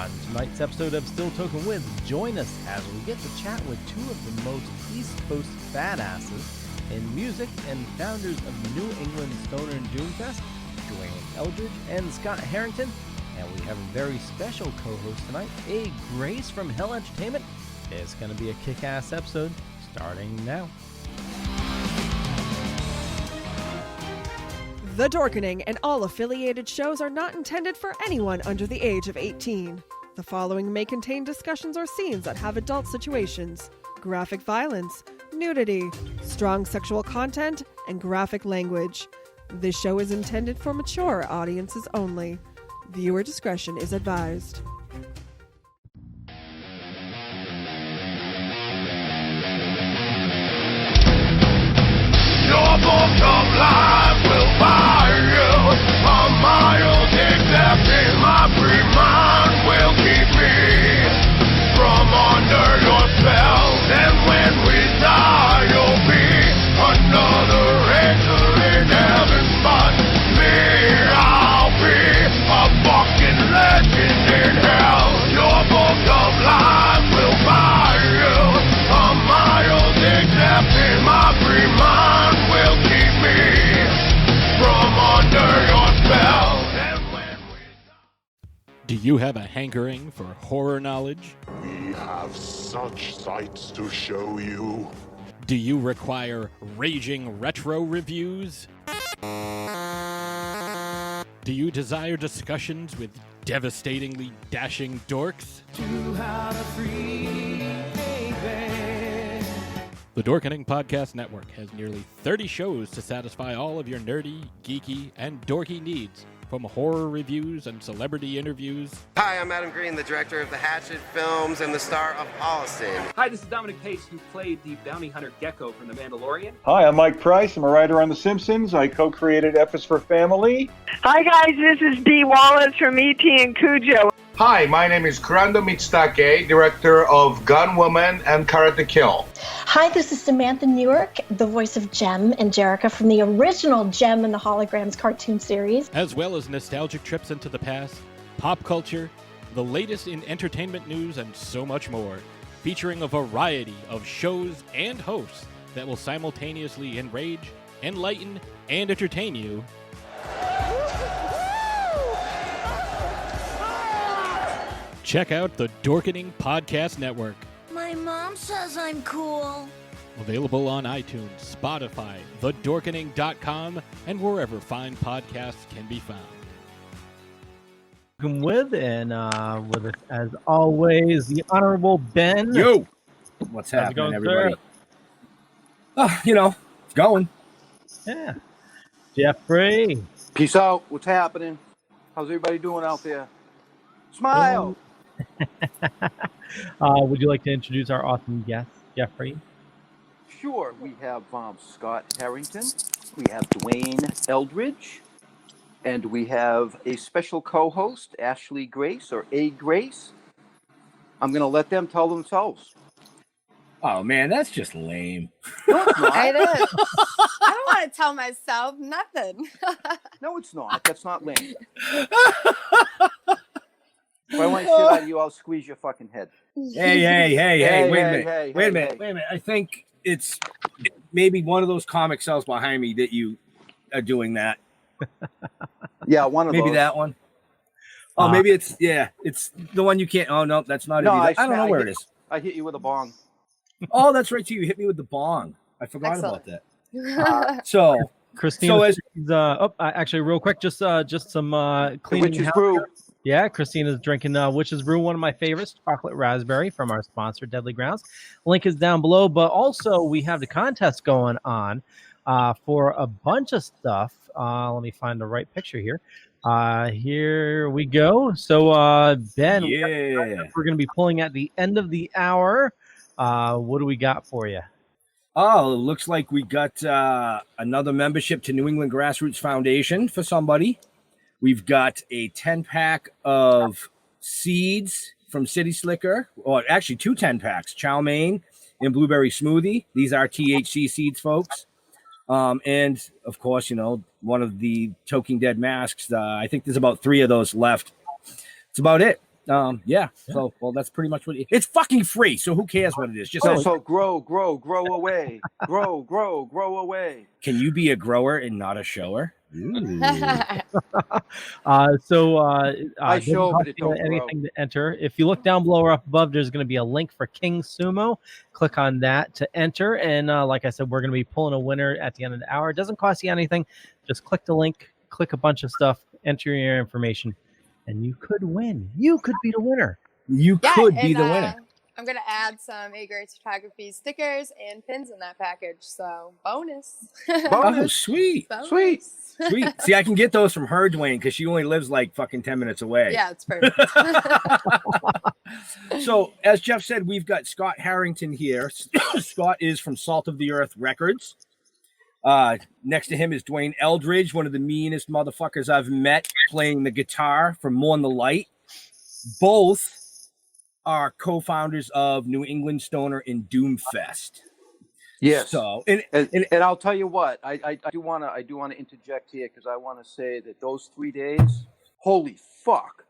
On tonight's episode of Still Toking With, join us as we get to chat with two of the most East Coast badasses in music and founders of New England Stoner and Doomfest, Dwayne Eldredge and Scott Harrington. And we have a very special co-host tonight, AGrace from Hell Entertainment. It's going to be a kick-ass episode starting now. The Dorkening and all affiliated shows are not intended for anyone under the age of 18. The following may contain discussions or scenes that have adult situations, graphic violence, nudity, strong sexual content, and graphic language. This show is intended for mature audiences only. Viewer discretion is advised. Your book of life will buy you a mile Dept in my free mind will keep me from under your spell. And when we die, you'll be another angel in heaven. But me, I'll be a fucking legend in hell. Your book of life will buy you a mile Dept in my free mind. Do you have a hankering for horror knowledge? We have such sights to show you. Do you require raging retro reviews? Do you desire discussions with devastatingly dashing dorks? The Dorkening Podcast Network has nearly 30 shows to satisfy all of your nerdy, geeky, and dorky needs, from horror reviews and celebrity interviews. Hi, I'm Adam Green, the director of the Hatchet films and the star of Holliston. Hi, this is Dominic Pace, who played the bounty hunter Gecko from The Mandalorian. Hi, I'm Mike Price. I'm a writer on The Simpsons. I co-created F is for Family. Hi, guys. This is Dee Wallace from E.T. and Cujo. Hi, my name is Kurando Mitsutake, director of Gun Woman and Karate Kill. Hi, this is Samantha Newark, the voice of Jem and Jerica from the original Jem and the Holograms cartoon series. As well as nostalgic trips into the past, pop culture, the latest in entertainment news, and so much more, featuring a variety of shows and hosts that will simultaneously enrage, enlighten, and entertain you. Check out the Dorkening Podcast Network. My mom says I'm cool. Available on iTunes, Spotify, thedorkening.com, and wherever fine podcasts can be found. With us, as always, the Honorable Ben. Yo! What's happening, going, everybody? sir? Oh, it's going. Yeah. Jeffrey. Peace out. What's happening? How's everybody doing out there? Smile! Would you like to introduce our awesome guest, Jeffrey? Sure. We have Scott Harrington. We have Dwayne Eldredge. And we have a special co-host, Ashley Grace, or AGrace. I'm going to let them tell themselves. Oh, man, that's just lame. No, it's not. It is. I don't want to tell myself nothing. No, it's not. That's not lame. If I want to shit at you, I'll squeeze your fucking head. Hey, wait a minute. I think it's maybe one of those comic cells behind me that you are doing that. Yeah, one of those. Maybe that one. Oh, maybe it's the one you can't. Oh, no, that's not it either. I don't know where it is. I hit you with a bong. Oh, that's right, too. You hit me with the bong. I forgot about that. So, Christina, actually, real quick, just some cleaning. Witch's Brew. Yeah, Christina's drinking Witch's Brew, one of my favorites, chocolate raspberry from our sponsor, Deadly Grounds. Link is down below, but also we have the contest going on for a bunch of stuff. Let me find the right picture here. Here we go. So, Ben, we're going to be pulling at the end of the hour. What do we got for you? Oh, it looks like we got another membership to New England Grassroots Foundation for somebody. We've got a 10-pack of seeds from City Slicker, or actually 2 10-packs, chow mein and blueberry smoothie. These are THC seeds, folks. And, of course, one of the Toking Dead masks. I think there's about 3 of those left. That's about it. Yeah. So, well, that's pretty much what it's fucking free. So who cares what it is? Just So grow away. Grow away. Can you be a grower and not a shower? I show, but it don't anything to enter. If you look down below or up above, there's going to be a link for King Sumo. Click on that to enter. And like I said, we're going to be pulling a winner at the end of the hour. It doesn't cost you anything. Just click the link, click a bunch of stuff, enter your information, and you could win. You could be the winner. You could be the winner. I'm going to add some AGrace photography stickers and pins in that package. So bonus. Oh, sweet. Bonus. Sweet. See, I can get those from her, Dwayne, because she only lives like fucking 10 minutes away. Yeah, it's perfect. So, as Jeff said, we've got Scott Harrington here. Scott is from Salt of the Earth Records. Next to him is Dwayne Eldredge, one of the meanest motherfuckers I've met, playing the guitar from Mourn the Light. Both are co-founders of New England Stoner and Doomfest. Yes. So, and I'll tell you what, I do want to interject here because I want to say that those 3 days, holy fuck.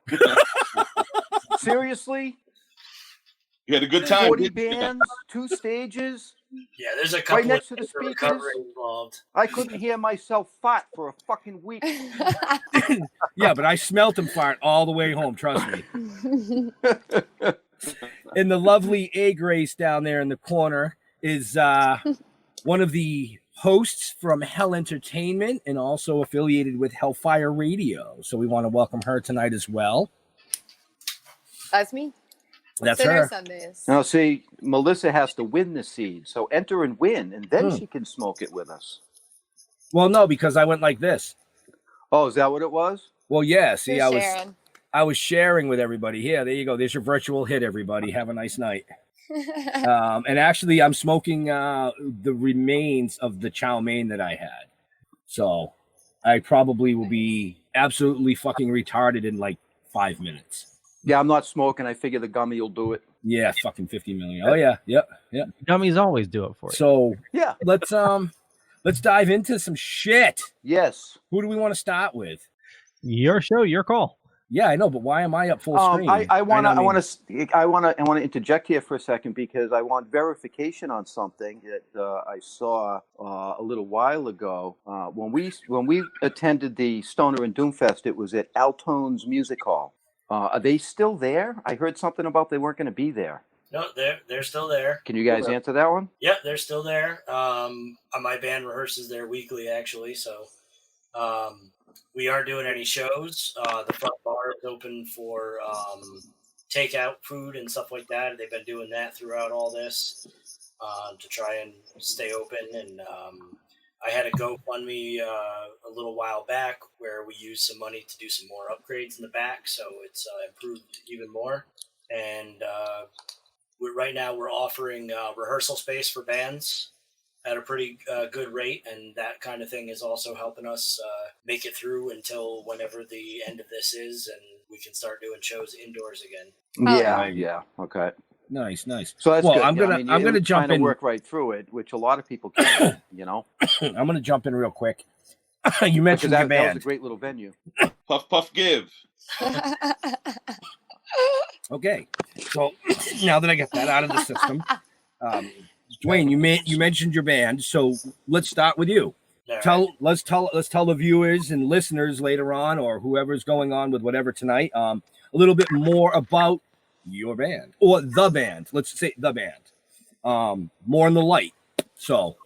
Seriously? You had a good time. 40 bands, 2 stages. Yeah, there's a couple right next of to the speakers involved. I couldn't hear myself fart for a fucking week. Yeah, but I smelt him fart all the way home, trust me. And the lovely AGrace down there in the corner is one of the hosts from Hell Entertainment and also affiliated with Hellfire Radio. So we want to welcome her tonight as well. That's me. That's Dinner her. Sundays. Now, see, Melissa has to win the seed, so enter and win, and then she can smoke it with us. Well, no, because I went like this. Oh, is that what it was? Well, yeah. See, You're I was sharing with everybody. Here, there you go. There's your virtual hit, everybody. Have a nice night. And actually, I'm smoking the remains of the chow mein that I had. So I probably will be absolutely fucking retarded in like 5 minutes. Yeah, I'm not smoking. I figure the gummy will do it. Yeah, fucking 50 million. Oh yeah, yep. Gummies always do it for you. So yeah, let's dive into some shit. Yes. Who do we want to start with? Your show, your call. Yeah, I know, but why am I up full screen? I want to interject here for a second because I want verification on something that I saw a little while ago when we attended the Stoner and Doomfest. It was at Altone's Music Hall. Are they still there? I heard something about they weren't going to be there. No, they're still there. Can you guys answer that one? Yeah, they're still there. My band rehearses there weekly, actually. So we aren't doing any shows. The front bar is open for takeout food and stuff like that. They've been doing that throughout all this to try and stay open. And I had a GoFundMe a little while back where we used some money to do some more upgrades in the back, so it's improved even more. And right now we're offering rehearsal space for bands at a pretty good rate, and that kind of thing is also helping us make it through until whenever the end of this is, and we can start doing shows indoors again. Yeah. Okay. Nice. So that's well, good. I'm gonna jump in. Work right through it, which a lot of people can't. You know. I'm gonna jump in real quick. You mentioned your band. That was a great little venue. Puff, puff, give. Okay, so now that I get that out of the system, Dwayne, you mentioned your band, so let's start with you. Let's tell the viewers and listeners later on, or whoever's going on with whatever tonight, a little bit more about your band or the band. Let's say the band. Mourn the Light. So.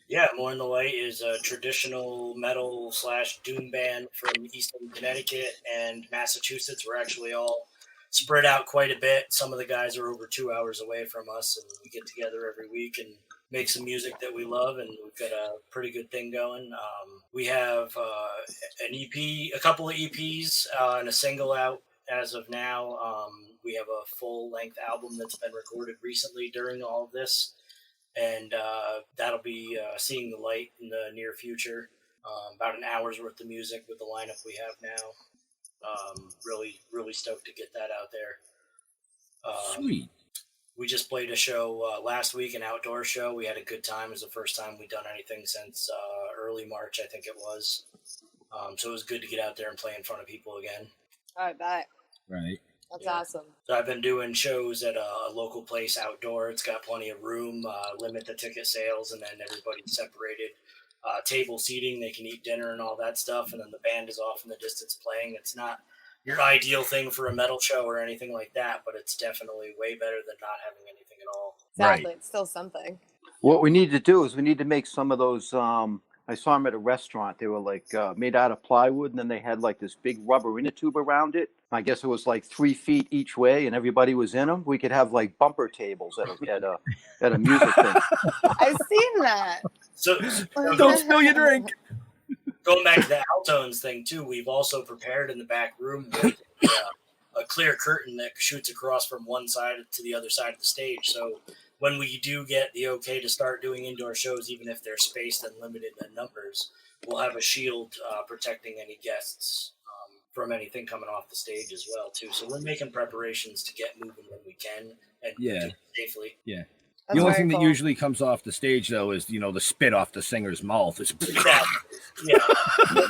Yeah, Mourn the Light is a traditional metal / doom band from Eastern Connecticut and Massachusetts. We're actually all spread out quite a bit. Some of the guys are over 2 hours away from us, and we get together every week and make some music that we love, and we've got a pretty good thing going. We have an EP, a couple of EPs, and a single out as of now. We have a full-length album that's been recorded recently during all of this, and that'll be seeing the light in the near future. About an hour's worth of music with the lineup we have now. Really, really stoked to get that out there. Sweet. We just played a show last week, an outdoor show. We had a good time. It was the first time we'd done anything since early March, I think it was. So it was good to get out there and play in front of people again. I bet. Right. That's awesome. So I've been doing shows at a local place outdoor. It's got plenty of room, limit the ticket sales, and then everybody's separated. Table seating, they can eat dinner and all that stuff, and then the band is off in the distance playing. It's not your ideal thing for a metal show or anything like that, but it's definitely way better than not having anything at all. Exactly. Right. It's still something. What we need to do is we need to make some of those. I saw them at a restaurant. They were like made out of plywood, and then they had like this big rubber inner tube around it. I guess it was like 3 feet each way, and everybody was in them. We could have like bumper tables at a music thing. I've seen that. So Don't spill your drink. Going back to the Altones thing too, we've also prepared in the back room with a clear curtain that shoots across from one side to the other side of the stage. So when we do get the okay to start doing indoor shows, even if they're spaced and limited in numbers, we'll have a shield protecting any guests from anything coming off the stage as well too. So we're making preparations to get moving when we can and do it safely. Yeah. That's the only very thing cool. that usually comes off the stage, though, is, you know, the spit off the singer's mouth. It's Yeah.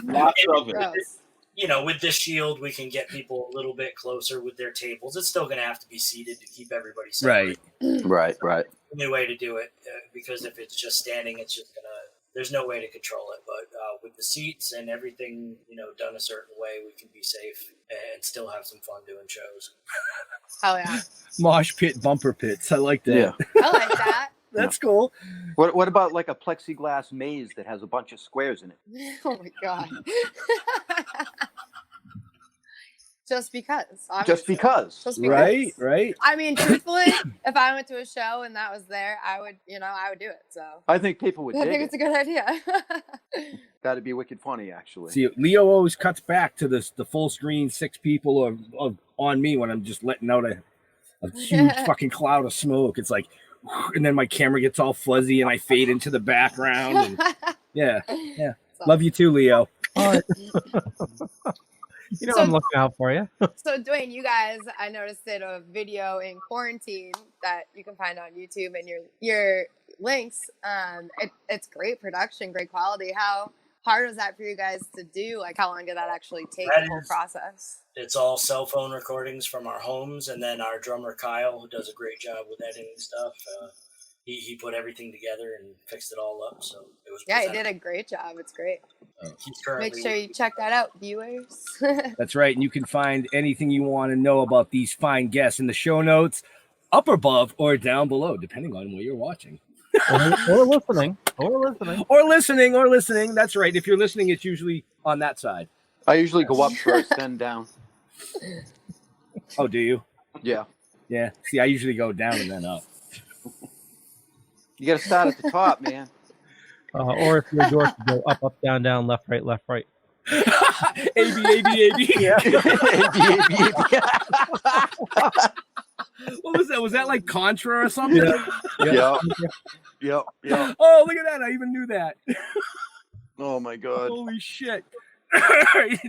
Lots of it. Gross. You know, with this shield, we can get people a little bit closer with their tables. It's still going to have to be seated to keep everybody separate. Right. The only way to do it, because if it's just standing, it's just going to, there's no way to control it. But with the seats and everything, you know, done a certain way, we can be safe and still have some fun doing shows. Hell yeah. Mosh pit, bumper pits. I like that. Yeah. I like that. That's cool. What about like a plexiglass maze that has a bunch of squares in it? Oh my god. Just because. Just because. Just because. Right. I mean, truthfully, if I went to a show and that was there, I would do it. So I think people would I dig think it. it's a good idea. That'd be wicked funny, actually. See, Leo always cuts back to the full screen 6 people of on me when I'm just letting out a huge fucking cloud of smoke. It's like, and then my camera gets all fuzzy and I fade into the background. And yeah. Love you too, Leo. You know, I'm looking out for you. So, Dwayne, you guys, I noticed did a video in quarantine that you can find on YouTube and your links. It's great production, great quality. How hard was that for you guys to do? Like, how long did that actually take, the whole process? It's all cell phone recordings from our homes, and then our drummer Kyle, who does a great job with editing stuff. He put everything together and fixed it all up. So it was. Yeah, he did a great job. It's great. He's currently Make sure you check that out, viewers. That's right. And you can find anything you want to know about these fine guests in the show notes, up above or down below, depending on where you're watching. or listening. Or listening. That's right. If you're listening, it's usually on that side. I usually go up first, then down. Oh, do you? Yeah. Yeah. See, I usually go down and then up. You got to start at the top, man. Or if you're George, go up, up, down, down, left, right, left, right. A-B. Yeah. A-B. What was that? Was that like Contra or something? Yeah. Oh, look at that. I even knew that. Oh, my God. Holy shit. All right.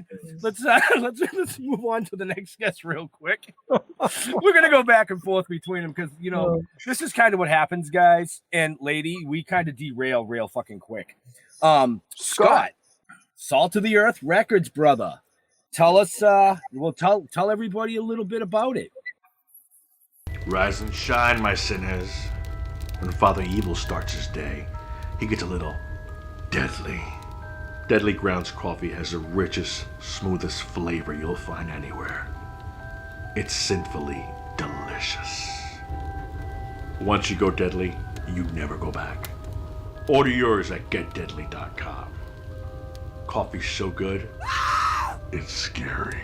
Let's move on to the next guest real quick. We're gonna go back and forth between them because this is kind of what happens, guys and lady. We kind of derail real fucking quick. Scott, Salt of the Earth Records, brother. Tell us. Tell everybody a little bit about it. Rise and shine, my sinners. When Father Evil starts his day, he gets a little deadly. Deadly Grounds coffee has the richest, smoothest flavor you'll find anywhere. It's sinfully delicious. Once you go deadly, you never go back. Order yours at getdeadly.com. Coffee's so good, it's scary.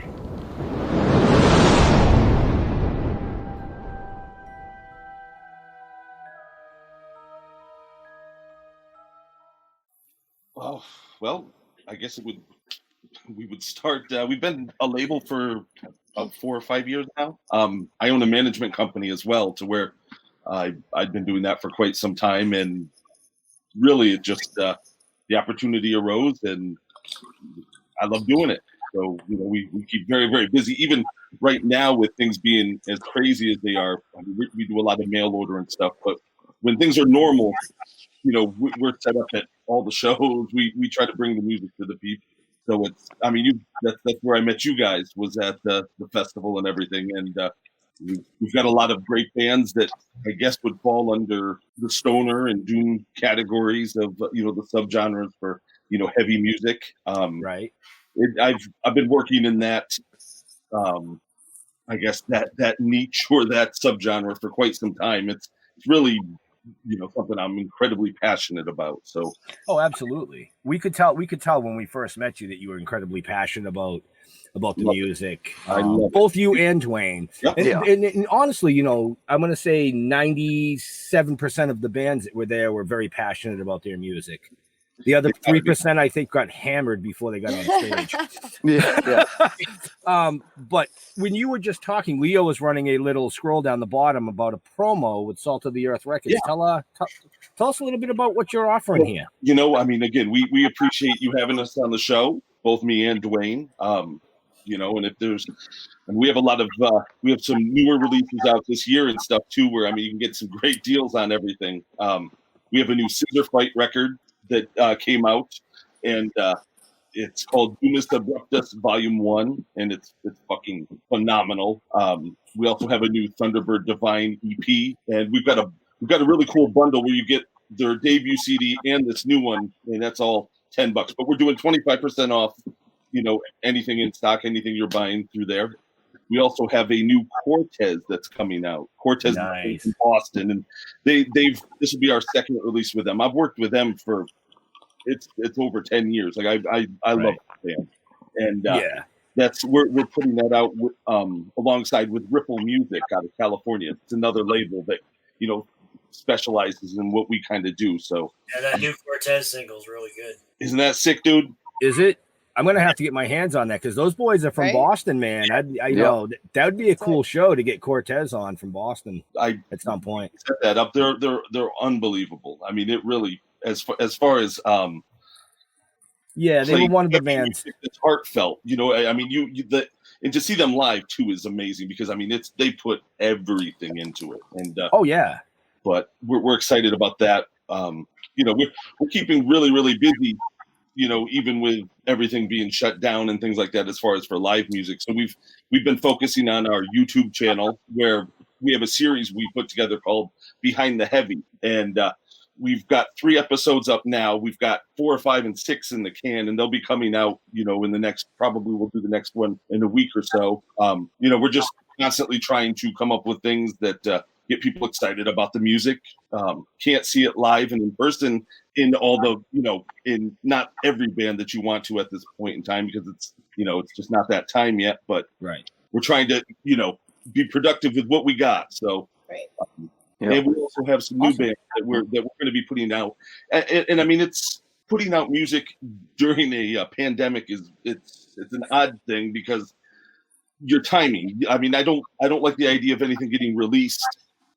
Oh, well, I guess we would start. We've been a label for about 4 or 5 years now. I own a management company as well, to where I've been doing that for quite some time, and really it just the opportunity arose, and I love doing it. So we keep very, very busy. Even right now, with things being as crazy as they are, we do a lot of mail order and stuff. But when things are normal, we're set up at all the shows. We try to bring the music to the people, So it's, I mean, that's where I met you guys, was at the festival and everything. And we've got a lot of great bands that I guess would fall under the stoner and doom categories of, the subgenres for, heavy music. Right. I've been working in that, I guess that niche or that subgenre for quite some time. It's really, something I'm incredibly passionate about. So. Oh, absolutely. We could tell when we first met you that you were incredibly passionate about the music. Both you and Dwayne. Yep. And honestly, I'm going to say 97% of the bands that were there were very passionate about their music. The other 3%, I think, got hammered before they got on stage. Yeah. But when you were just talking, Leo was running a little scroll down the bottom about a promo with Salt of the Earth Records. Yeah. Tell us a little bit about what you're offering here. I mean, again, we appreciate you having us on the show, both me and Dwayne. And if there's, and we have a lot of, we have some newer releases out this year and stuff too, where, I mean, you can get some great deals on everything. We have a new Scissor Fight record that came out, and it's called Dumas Abruptus Volume 1, and it's fucking phenomenal. We also have a new Thunderbird Divine EP, and we've got a really cool bundle where you get their debut CD and this new one, and that's all $10. But we're doing 25% off, anything in stock, anything you're buying through there. We also have a new Cortez that's coming out. Cortez nice. In Boston, and this will be our second release with them. I've worked with them for it's over 10 years. Like I love the band, and that's we're putting that out with, alongside with Ripple Music out of California. It's another label that specializes in what we kind of do. So that new Cortez single is really good. Isn't that sick, dude? Is it? I'm gonna have to get my hands on that because those boys are from Boston, man. I know that would be a cool show to get Cortez on from Boston. At some point, set that up. They're unbelievable. I mean, it really as far as they were one of the bands. It's heartfelt, I mean, and to see them live too is amazing because I mean they put everything into it, and but we're excited about that. We're keeping really, really busy. Even with everything being shut down and things like that, as far as for live music. So we've been focusing on our YouTube channel where we have a series we put together called Behind the Heavy. And we've got 3 episodes up now. We've got 4 or 5 and 6 in the can, and they'll be coming out, in the next, probably we'll do the next one in a week or so. We're just constantly trying to come up with things that get people excited about the music. Can't see it live and in person in all the, in not every band that you want to at this point in time because it's, it's just not that time yet. But we're trying to, be productive with what we got. So, and we also have some new bands that we're going to be putting out. And I mean, it's putting out music during a pandemic it's an odd thing because your timing. I mean, I don't like the idea of anything getting released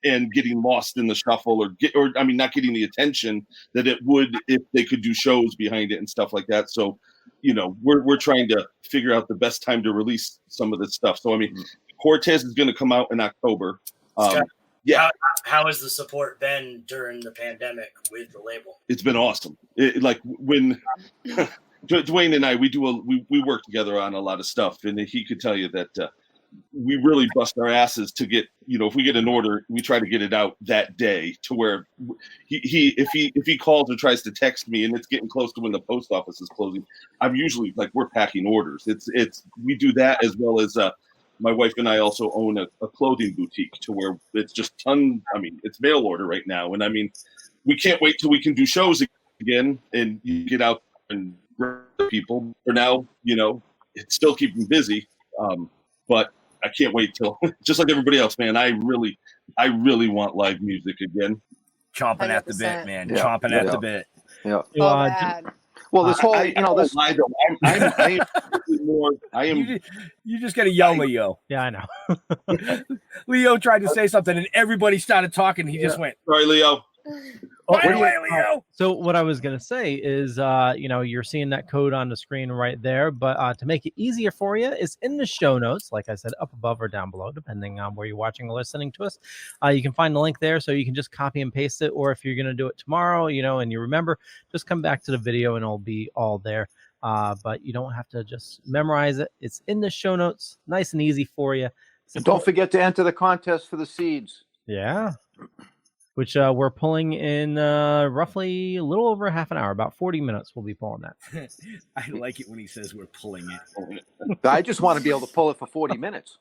and getting lost in the shuffle or not getting the attention that it would if they could do shows behind it and stuff like that. So, we're trying to figure out the best time to release some of this stuff. So, I mean, Cortez is going to come out in October. How has the support been during the pandemic with the label? It's been awesome. Like when Dwayne and I, we work together on a lot of stuff, and he could tell you that we really bust our asses to get, if we get an order, we try to get it out that day to where if he calls or tries to text me and it's getting close to when the post office is closing, I'm usually like, we're packing orders. We do that as well as, my wife and I also own a clothing boutique to where it's just it's mail order right now. And I mean, we can't wait till we can do shows again and you get out and bring people. For now, it's still keeping busy. But I can't wait till, just like everybody else, man. I really want live music again. Chomping at the bit, man. Chomping at the bit. Yeah. Well, this whole, You just got to yell, Leo. Yeah, I know. Leo tried to say something, and everybody started talking. He just went, "Sorry, Leo." Leo. So what I was going to say is, you're seeing that code on the screen right there, but to make it easier for you, is in the show notes, like I said, up above or down below, depending on where you're watching or listening to us. You can find the link there, so you can just copy and paste it, or if you're going to do it tomorrow, and you remember, just come back to the video and it'll be all there. but you don't have to just memorize it. It's in the show notes, nice and easy for you. And don't forget to enter the contest for the seeds. Yeah. Which we're pulling in roughly a little over half an hour, about 40 minutes. We'll be pulling that. I like it when he says we're pulling it. I just want to be able to pull it for 40 minutes.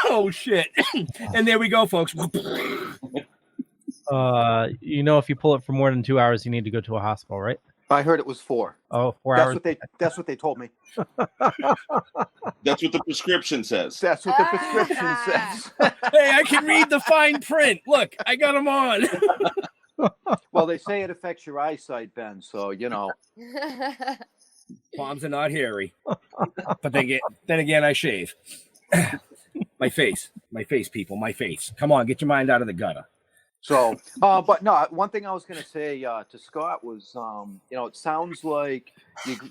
Oh shit! And there we go, folks. If you pull it for more than 2 hours, you need to go to a hospital, right? I heard it was 4. Oh, 4 hours. That's what they told me. That's what the prescription says. That's what the prescription says. Hey, I can read the fine print. Look, I got them on. Well, they say it affects your eyesight, Ben. So Palms are not hairy, but then again, I shave. My face, people, my face. Come on, get your mind out of the gutter. So, but no, one thing I was going to say to Scott was, it sounds like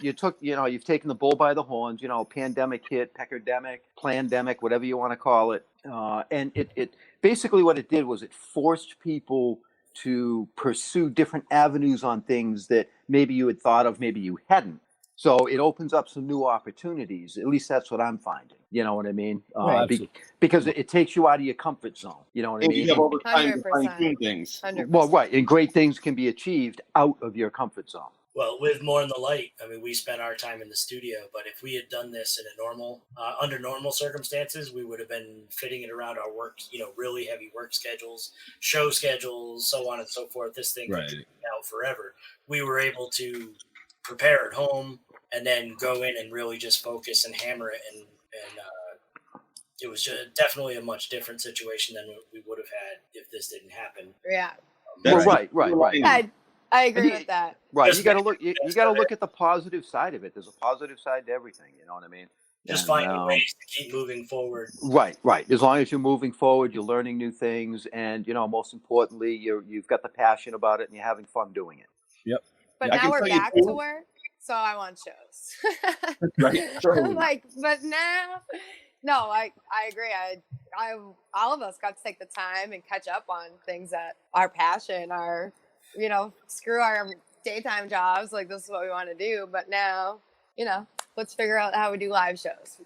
you've taken the bull by the horns. Pandemic hit, pecardemic, plandemic, whatever you want to call it, and it basically what it did was it forced people to pursue different avenues on things that maybe you had thought of, maybe you hadn't. So it opens up some new opportunities. At least that's what I'm finding. You know what I mean? Because it takes you out of your comfort zone. You know what I mean? You have all the time to fine-tune things. 100%. Well, right. And great things can be achieved out of your comfort zone. Well, with Mourn the Light, I mean, we spent our time in the studio, but if we had done this in a normal, under normal circumstances, we would have been fitting it around our work, really heavy work schedules, show schedules, so on and so forth. This thing could be out forever. We were able to prepare at home and then go in and really just focus and hammer it. And it was definitely a much different situation than we would have had if this didn't happen. Yeah. Right. I agree with that. Right. You got to look. You got to look at the positive side of it. There's a positive side to everything. You know what I mean? Just finding ways to keep moving forward. Right. As long as you're moving forward, you're learning new things, and most importantly, you've got the passion about it, and you're having fun doing it. Yep. But now we're back to work, so I want shows. Right. But now, no, I agree. All of us got to take the time and catch up on things that our passion, screw our daytime jobs. Like, this is what we want to do. But now, let's figure out how we do live shows.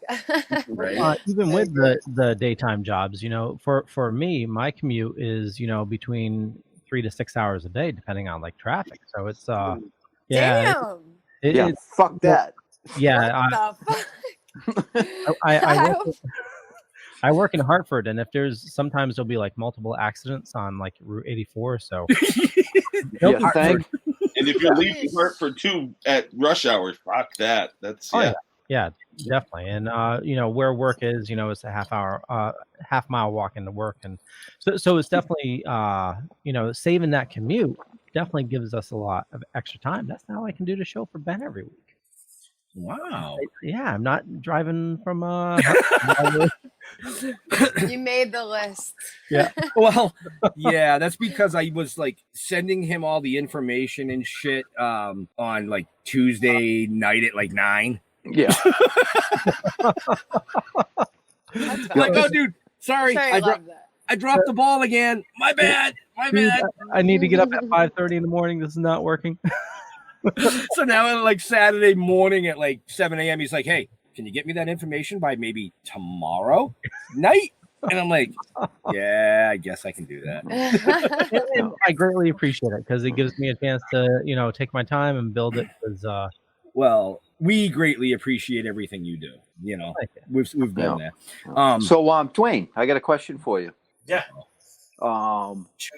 Even with the daytime jobs, for me, my commute is, between 3 to 6 hours a day, depending on like traffic. So it's, damn. Fuck that. Yeah. I work in Hartford, and sometimes there'll be like multiple accidents on like Route 84. So, and if you're leaving Hartford too at rush hour, fuck that. That's yeah, definitely. And where work is, it's a half mile walk into work, and so it's definitely saving that commute definitely gives us a lot of extra time. That's how I can do the show for Ben every week. Wow. Yeah, I'm not driving from You made the list. Yeah. Well, yeah, that's because I was like sending him all the information and shit on like Tuesday night at like 9. Yeah. Like, oh dude, sorry. I dropped the ball again. My bad. I need to get up at 5:30 in the morning. This is not working. So now, like Saturday morning at like 7 a.m., he's like, "Hey, can you get me that information by maybe tomorrow night?" And I'm like, "Yeah, I guess I can do that." And I greatly appreciate it because it gives me a chance to, take my time and build it. Well, we greatly appreciate everything you do. We've been there. So, Dwayne, I got a question for you. Yeah.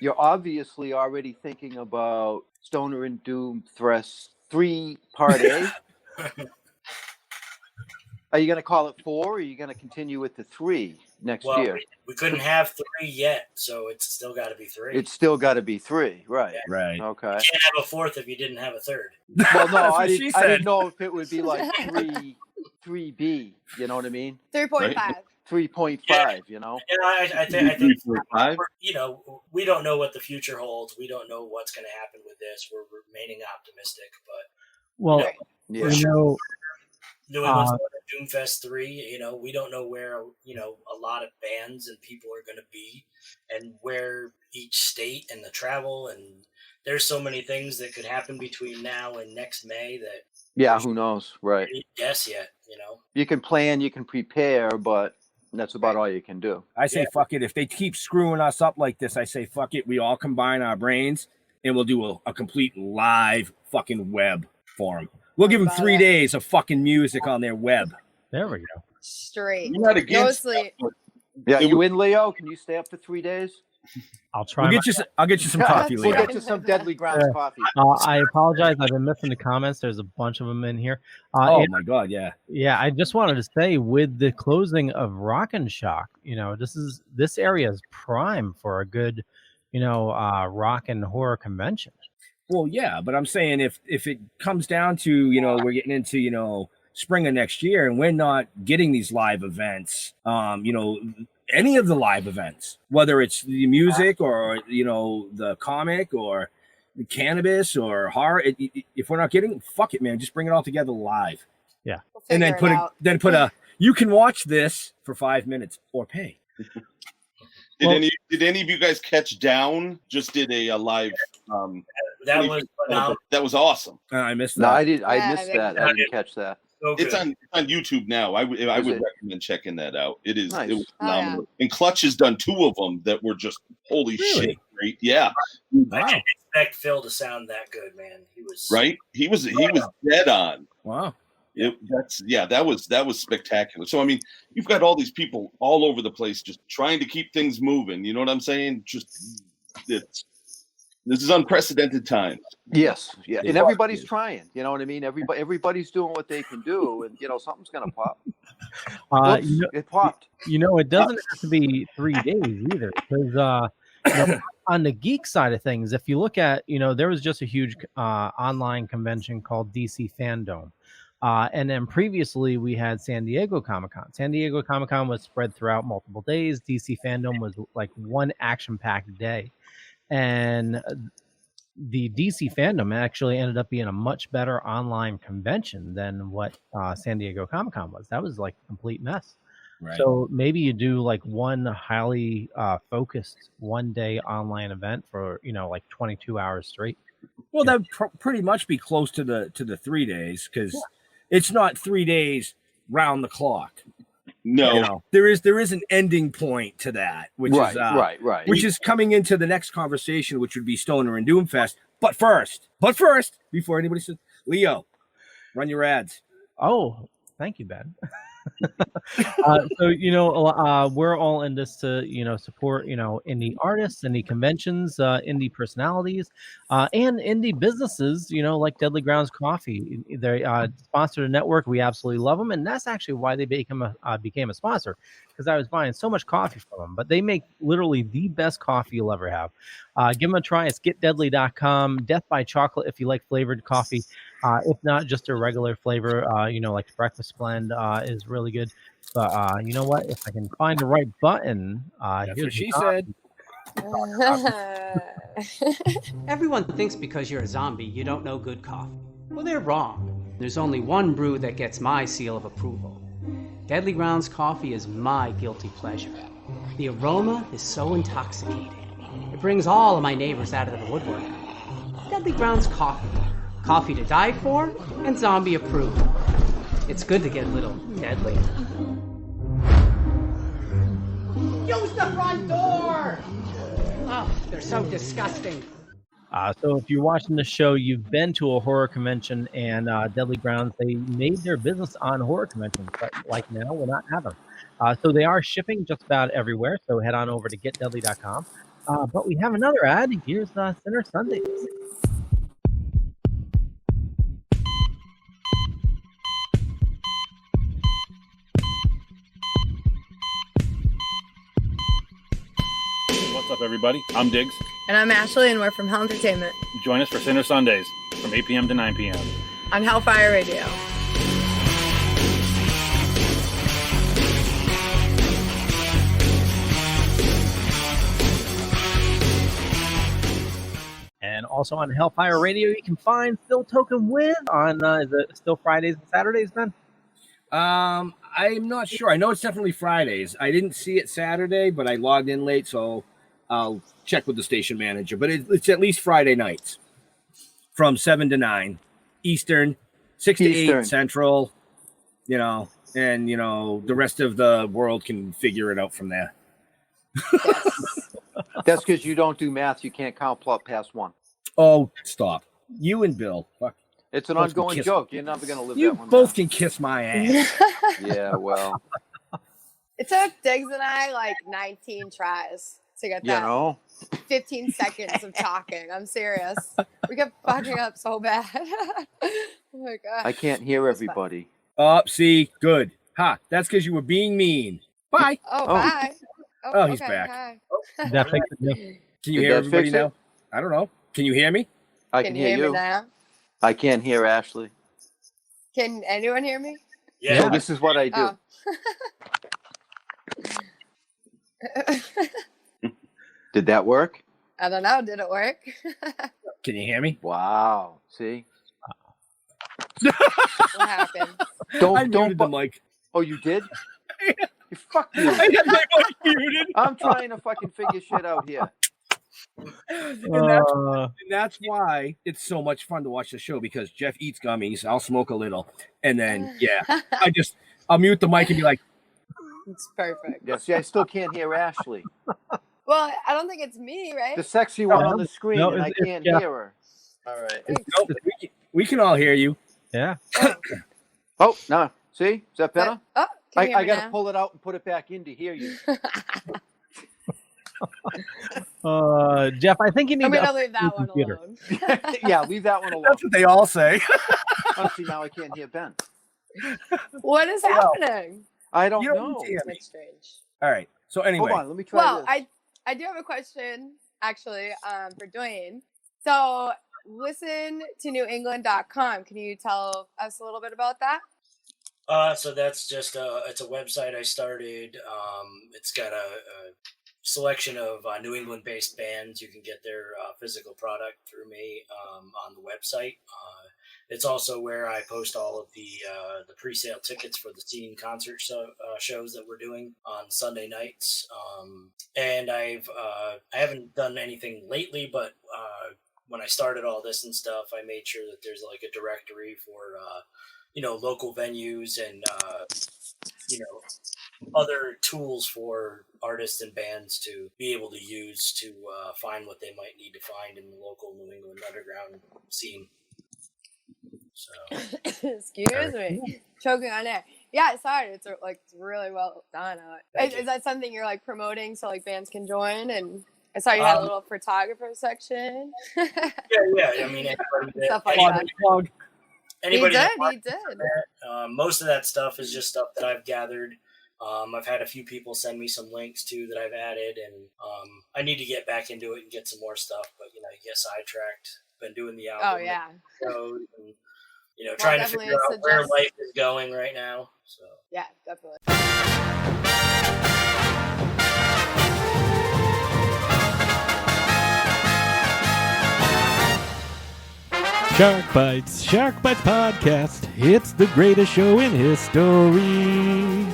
You're obviously already thinking about Stoner and Doom Thrust 3 Part A. Are you going to call it 4, or are you going to continue with the 3 next year? We couldn't have 3 yet, so it's still got to be 3. It's still got to be 3, right? Yeah. Right. Okay. You can't have a 4th if you didn't have a 3rd. Well, no, I didn't know if it would be like 3B. You know what I mean? 3.5. 3.5. Yeah. I think 3.5. we don't know what the future holds. We don't know what's going to happen with this. We're remaining optimistic, but New England's Doomfest 3, we don't know where, a lot of bands and people are going to be and where each state and the travel. And there's so many things that could happen between now and next May that. Yeah, who knows? Right. Guess yet, You can plan, you can prepare, but that's about all you can do. I say, fuck it. If they keep screwing us up like this, I say, fuck it. We all combine our brains and we'll do a complete live fucking web for them. We'll give them 3 days of fucking music on their web. There we go. Straight. You're not against No sleep. Yeah, you in, Leo? Can you stay up for 3 days? I'll try. I'll get you some coffee, Leo. We'll get you some Deadly Grounds coffee. I apologize. I've been missing the comments. There's a bunch of them in here. Oh my God, yeah. Yeah, I just wanted to say, with the closing of Rock and Shock, this area is prime for a good, rock and horror convention. Well, yeah, but I'm saying if it comes down to, we're getting into, spring of next year and we're not getting these live events, any of the live events, whether it's the music or, the comic or the cannabis or horror, if we're not getting, fuck it, man, just bring it all together live. Yeah. And then put a, you can watch this for 5 minutes or pay. Did any of you guys catch Down? Just did a live. That was phenomenal. That was awesome. I missed that. No, I did. I missed that. I didn't catch that. So it's on YouTube now. I would recommend checking that out. It is. Nice. It was phenomenal. And Clutch has done 2 of them that were just holy shit great. Yeah. I didn't expect Phil to sound that good, man. He was right. He was dead on. Wow. That was spectacular. So I mean, you've got all these people all over the place just trying to keep things moving. You know what I'm saying? This is unprecedented times. Yes, yeah, and everybody's trying. You know what I mean? Everybody's doing what they can do, and something's gonna pop. It popped. It doesn't have to be 3 days either, because on the geek side of things, if you look at, there was just a huge online convention called DC Fandom. And then previously we had San Diego Comic-Con. San Diego Comic-Con was spread throughout multiple days. DC Fandom was like one action-packed day. And the DC Fandom actually ended up being a much better online convention than what San Diego Comic-Con was. That was like a complete mess. Right. So maybe you do like one highly focused 1 day online event for, like 22 hours straight. Well, that would pretty much be close to the 3 days, because it's not 3 days round the clock. No, there is an ending point to that, which is right. Which is coming into the next conversation, which would be Stoner and Doomfest. But first, before anybody says, Leo, run your ads. Oh, thank you, Ben. So we're all in this to support indie artists, indie conventions, indie personalities, and indie businesses, like Deadly Grounds Coffee. They sponsor the network. We absolutely love them, and that's actually why they became a sponsor, because I was buying so much coffee from them. But they make literally the best coffee you'll ever have. Give them a try. It's getdeadly.com. Death by Chocolate if you like flavored coffee. If not, just a regular flavor, like breakfast blend is really good. But you know what? If I can find the right button, that's what she said. Everyone thinks because you're a zombie, you don't know good coffee. Well, they're wrong. There's only one brew that gets my seal of approval. Deadly Grounds Coffee is my guilty pleasure. The aroma is so intoxicating. It brings all of my neighbors out of the woodwork. Deadly Grounds Coffee. Coffee to die for, and zombie approved. It's good to get a little deadly. Use the front door! Oh, they're so disgusting. So if you're watching the show, you've been to a horror convention, and Deadly Grounds, they made their business on horror conventions, but like now we're not having them. So they are shipping just about everywhere, so head on over to getdeadly.com. But we have another ad. Here's Sinner Sundays. What's up, everybody? I'm Diggs. And I'm Ashley, and we're from Hell Entertainment. Join us for Sinner Sundays from 8 p.m. to 9 p.m. on Hellfire Radio. And also on Hellfire Radio, you can find Still Toking With on, is it still Fridays and Saturdays, Ben? I'm not sure. I know it's definitely Fridays. I didn't see it Saturday, but I logged in late, so I'll check with the station manager. But it's at least Friday nights from 7 to 9 Eastern, 6 to 8 Central, and, the rest of the world can figure it out from there. That's because you don't do math. You can't count past 1. Oh, stop. You and Bill. Fuck. It's an ongoing joke. You're never going to live You that one both down. can kiss my ass. Yeah, well. It took Diggs and I like 19 tries to get that 15 seconds of talking. I'm serious. We kept fucking up so bad. Oh my God. I can't hear everybody. See, good. Ha, that's because you were being mean. Bye. Bye. Oh, he's okay, back. hi. That fixed it. Can you Did hear that everybody fix it? now? I don't know. Can you hear me? I Can can you hear hear you. me now? I can't hear Ashley. Can anyone hear me? Yeah. So this is what I do. Did that work? I don't know. Did it work? Can you hear me? Wow. See? What happened? Don't the mic. Oh, you did? You fuck you. I had my mic muted. I'm trying to fucking figure shit out here. And that's why it's so much fun to watch the show, because Jeff eats gummies, I'll smoke a little, and then I'll mute the mic and be like, it's perfect. Yeah, see, I still can't hear Ashley. Well, I don't think it's me, right? The sexy one on the screen, and I can't hear her. All right. we can all hear you. Yeah. Oh, no. See? Is that better? Can you hear I me got to now? pull it out and put it back in to hear you. Jeff, I think you need I'm going to to leave that one computer. alone. Yeah, leave that one alone. That's what they all say. Oh, see, now I can't hear Ben. What is happening? I don't You know. don't hear me. It's strange. All right. So anyway, Hold on, let me try Well, this. I do have a question, actually, for Dwayne. So listen to newengland.com. Can you tell us a little bit about that? So that's just it's a website I started. It's got a selection of New England-based bands. You can get their physical product through me on the website. It's also where I post all of the pre-sale tickets for the Scene concert shows that we're doing on Sunday nights. And I haven't done anything lately, but when I started all this and stuff, I made sure that there's like a directory for local venues and other tools for artists and bands to be able to use to find what they might need to find in the local New England underground scene. So, Excuse me, choking on air. Yeah, I saw it. It's really well done. Is that something you're like promoting so like bands can join? And I saw you had a little photographer section. yeah. I mean, Stuff like that. Anybody He did. Most of that stuff is just stuff that I've gathered. I've had a few people send me some links too that I've added, and I need to get back into it and get some more stuff. But you get sidetracked. Been doing the album. Oh yeah. And, trying to figure out where life is going right now. So yeah, definitely. Shark Bites Podcast. It's the greatest show in history.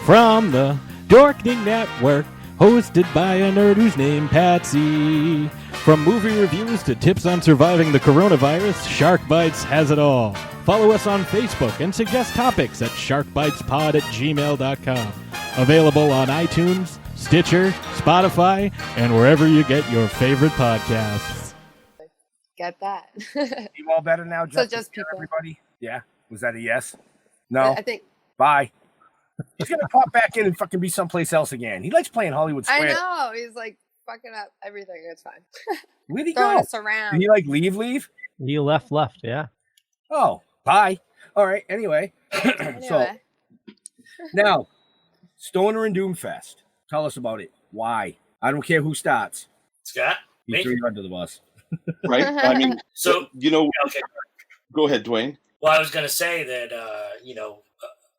From the Dorkening Network, hosted by a nerd who's named Patsy. From movie reviews to tips on surviving the coronavirus, Shark Bites has it all. Follow us on Facebook and suggest topics at sharkbitespod@gmail.com. Available on iTunes, Stitcher, Spotify, and wherever you get your favorite podcasts. Get that. You all better now, So Jeff? just people. Everybody? Yeah? Was that a yes? No? I think. Bye. He's going to pop back in and fucking be someplace else again. He likes playing Hollywood Square. I know. He's like fucking up everything. It's fine. Where'd he Throwing go? us around. Did he like leave? He left, yeah. Oh, bye. All right. Anyway. So now, Stoner and Doomfest. Tell us about it. Why? I don't care who starts. Scott? He threw you under the bus. Right? I mean, So, okay. Go ahead, Dwayne. Well, I was going to say that,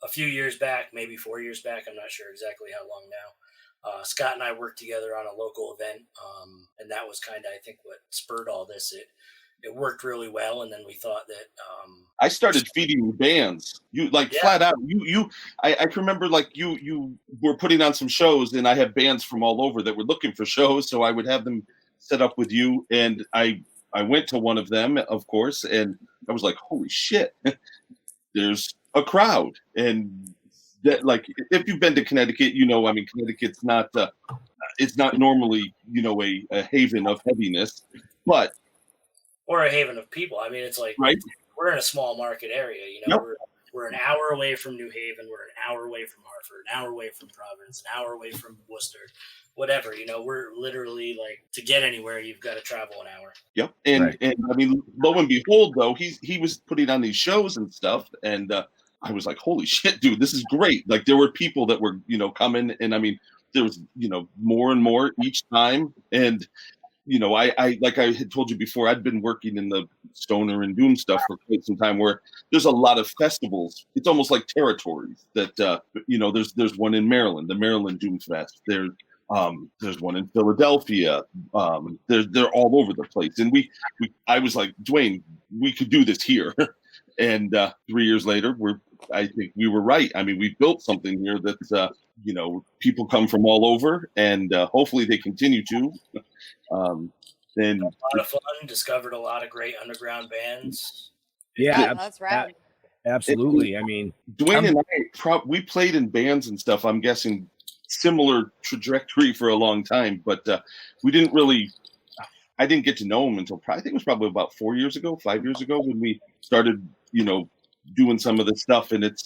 a few years back, maybe 4 years back, I'm not sure exactly how long now, Scott and I worked together on a local event, and that was kind of, I think, what spurred all this. it worked really well, and then we thought that I started feeding you bands. You flat out. I can remember you were putting on some shows, and I had bands from all over that were looking for shows, so I would have them set up with you, and I went to one of them, of course, and I was like, holy shit, there's a crowd. And that, like, if you've been to Connecticut, Connecticut's not it's not normally a haven of heaviness, but or a haven of people. I mean, it's like right. We're in a small market area, Yep. We're an hour away from New Haven, we're an hour away from Hartford, an hour away from Providence, an hour away from Worcester, whatever. We're literally like, to get anywhere, you've got to travel an hour. Yep. And I mean, lo and behold, though, he was putting on these shows and stuff, and I was like, holy shit, dude, this is great. Like, there were people that were coming, and I mean, there was more and more each time, and I like I had told you before, I'd been working in the stoner and doom stuff for quite some time, where there's a lot of festivals. It's almost like territories that there's one in Maryland, the Maryland Doom Fest. There's one in Philadelphia. They're all over the place. And I was like, Dwayne, we could do this here. And 3 years later, I think we were right. I mean, we built something here that people come from all over, and hopefully they continue to. Then a lot of fun. Discovered a lot of great underground bands. Yeah, that's right. Absolutely. I mean, Dwayne and I, we played in bands and stuff. I'm guessing similar trajectory for a long time, but we didn't really. I didn't get to know him until I think it was probably about 5 years ago, when we started, doing some of this stuff. And it's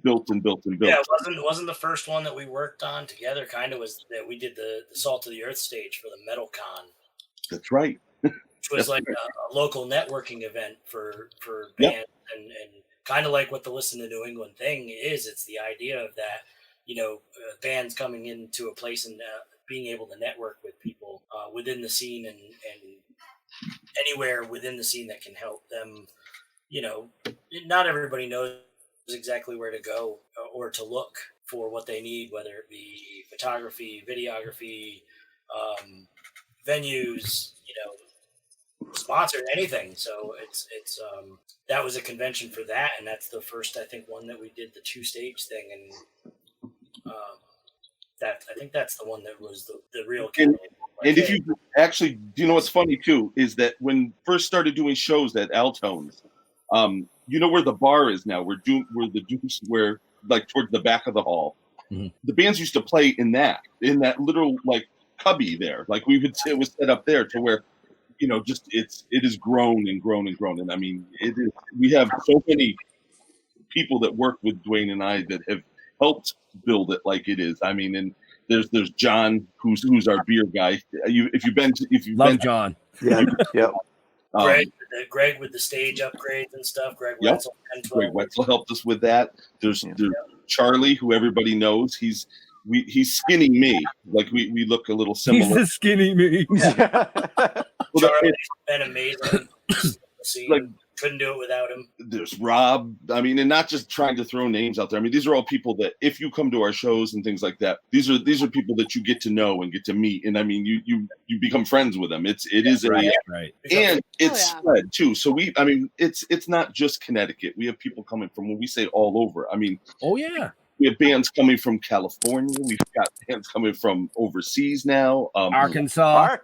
built and built and built. Yeah, it wasn't the first one that we worked on together. Kind of was that we did the Salt of the Earth stage for the Metal Con. That's right. Which was like a local networking event for bands, and kind of like what the Listen to New England thing is. It's the idea of that, bands coming into a place and being able to network with people within the scene and anywhere within the scene that can help them. Not everybody knows exactly where to go or to look for what they need, whether it be photography, videography, venues, sponsored, anything. So it's that was a convention for that, and that's the first, I think, one that we did the 2-stage thing, and that I think that's the one that was the real. And if you actually, do you know what's funny too is that when first started doing shows at Altones, where the bar is now, where the Dukes, where like towards the back of the hall, the bands used to play in that little like cubby there. Like it was set up there to where, it has grown and grown and grown. And I mean, we have so many people that work with Dwayne and I that have helped build it like it is. I mean, and there's John, who's our beer guy. If you've been John. Yeah. Greg with the stage upgrades and stuff. Greg Wetzel helped us with that. There's Charlie, who everybody knows. He's skinning me. Like we look a little similar. He's the skinny me. Charlie's been amazing. Couldn't do it without him. There's Rob. I mean, and not just trying to throw names out there. I mean, these are all people that if you come to our shows and things like that, these are people that you get to know and get to meet. And I mean, you become friends with them. It is right. And it's spread too. So it's not just Connecticut. We have people coming from, when we say all over, I mean, we have bands coming from California. We've got bands coming from overseas now. Arkansas.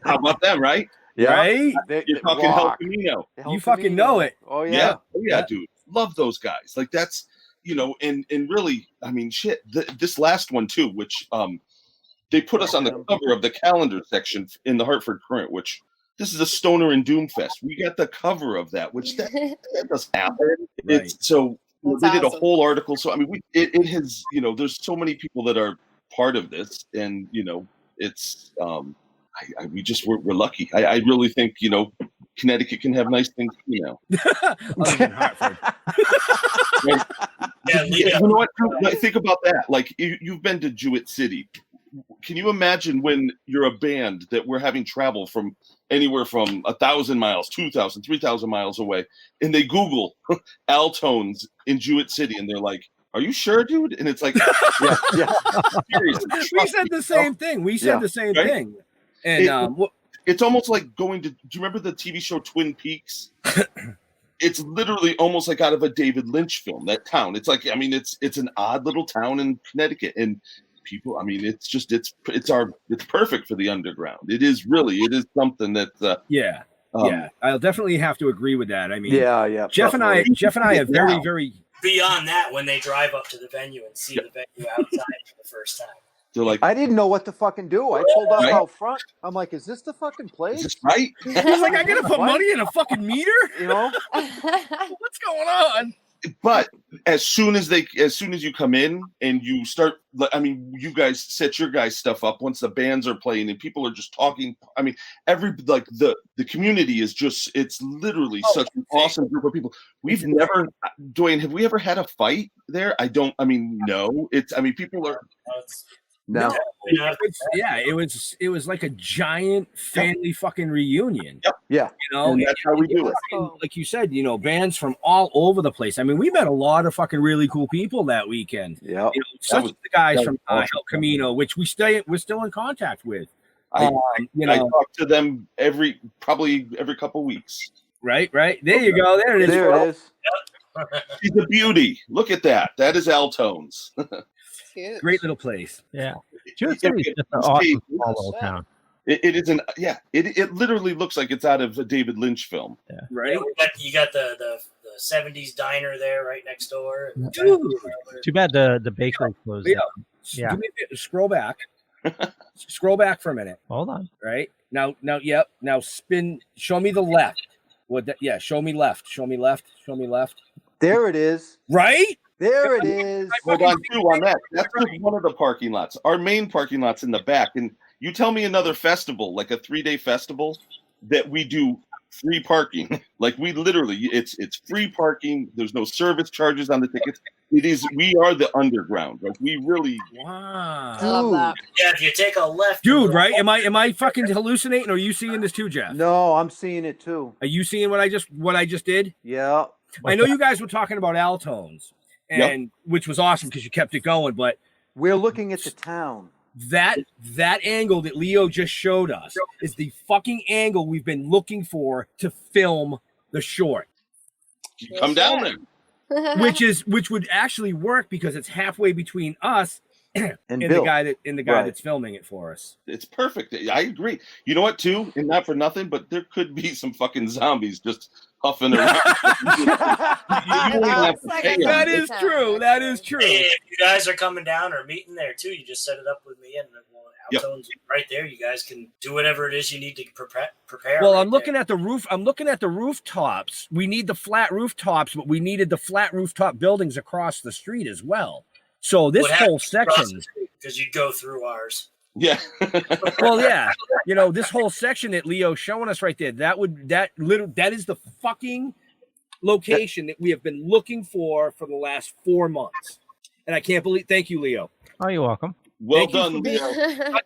How about them, right? Yeah. Right? You're talking El Camino. You fucking know it. Oh, yeah. Yeah, dude. Love those guys. Like, that's, and really, I mean, shit. This last one, too, which they put us on the cover of the calendar section in the Hartford Current, which this is a Stoner and Doom Fest. We got the cover of that, which that doesn't happen. Right. So they did a whole article. So, I mean, it has, there's so many people that are part of this, and, it's, we're lucky. I really think, Connecticut can have nice things, Other than Hartford. You know what? Think about that. Like, you've been to Jewett City. Can you imagine when you're a band that we're having travel from anywhere from 1,000 miles, 2,000, 3,000 miles away, and they Google Altones in Jewett City, and they're like, "Are you sure, dude?" And it's like, yeah. Seriously, we said the same thing. We said the same thing. And It's almost like going to. Do you remember the TV show Twin Peaks? It's literally almost like out of a David Lynch film. That town. It's like, I mean, it's an odd little town in Connecticut, and people. I mean, it's perfect for the underground. It is something that. Yeah. I'll definitely have to agree with that. I mean, yeah. Jeff and I are very, very. Beyond that, when they drive up to the venue and see the venue outside for the first time. They're like, I didn't know what to fucking do. I pulled up out front. I'm like, is this the fucking place? Is this right? He's like, I gotta put money in a fucking meter. You know, what's going on? But as soon as you come in and you start, I mean, you guys set your guys' stuff up once the bands are playing and people are just talking. I mean, the community is just, it's literally such an awesome group of people. We've never, Dwayne, have we ever had a fight there? No. People are. No. It was like a giant family fucking reunion. Yep. Yeah. You know, and that's how we do it. Like you said, you know, bands from all over the place. I mean, we met a lot of fucking really cool people that weekend. Yeah. You know, such as the guys from El Camino, which we're still in contact with. I talk to them probably every couple weeks. Right. There you go. There it is. There it is. She's a beauty. Look at that. That is Altones. Cute. Great little place. Yeah. Jewett City is just an awesome small little town. It isn't. Yeah. It literally looks like it's out of a David Lynch film. Yeah. Right. Yeah, you got the 70s diner there right next door. Too bad the bakery closed. Yeah. Scroll back. Scroll back for a minute. Hold on. Right now. Yep. Now spin. Show me the left. Show me left. Show me left. Show me left. There it is. Right. There it is. Hold on, too, on that. That's just one of the parking lots. Our main parking lot's in the back. And you tell me another festival, like a 3-day festival, that we do free parking. Like we literally, it's free parking. There's no service charges on the tickets. We are the underground. Like we really. Wow. I love that. Yeah, if you take a left. Dude, right? Am I fucking hallucinating? Or are you seeing this too, Jeff? No, I'm seeing it too. Are you seeing what I just did? Yeah. I know you guys were talking about Altones. And which was awesome because you kept it going, but we're looking at the town. That angle that Leo just showed us is the fucking angle we've been looking for to film the short. Come down there. which would actually work because it's halfway between us and Bill. the guy that's filming it for us. It's perfect. I agree. You know what, too? And not for nothing, but there could be some fucking zombies just huffing around. That is true. That is true. Hey, if you guys are coming down or meeting there too, you just set it up with me and Altones right there. You guys can do whatever it is you need to prepare. Well, I'm looking at the roof. I'm looking at the rooftops. We need the flat rooftops, but we needed the flat rooftop buildings across the street as well. So this whole section, because you'd go through ours. Yeah. Well, yeah. You know, this whole section that Leo's showing us right there, that is the fucking location that we have been looking for the last 4 months. And I can't believe. Thank you, Leo. Oh, you're welcome. Well done, Leo.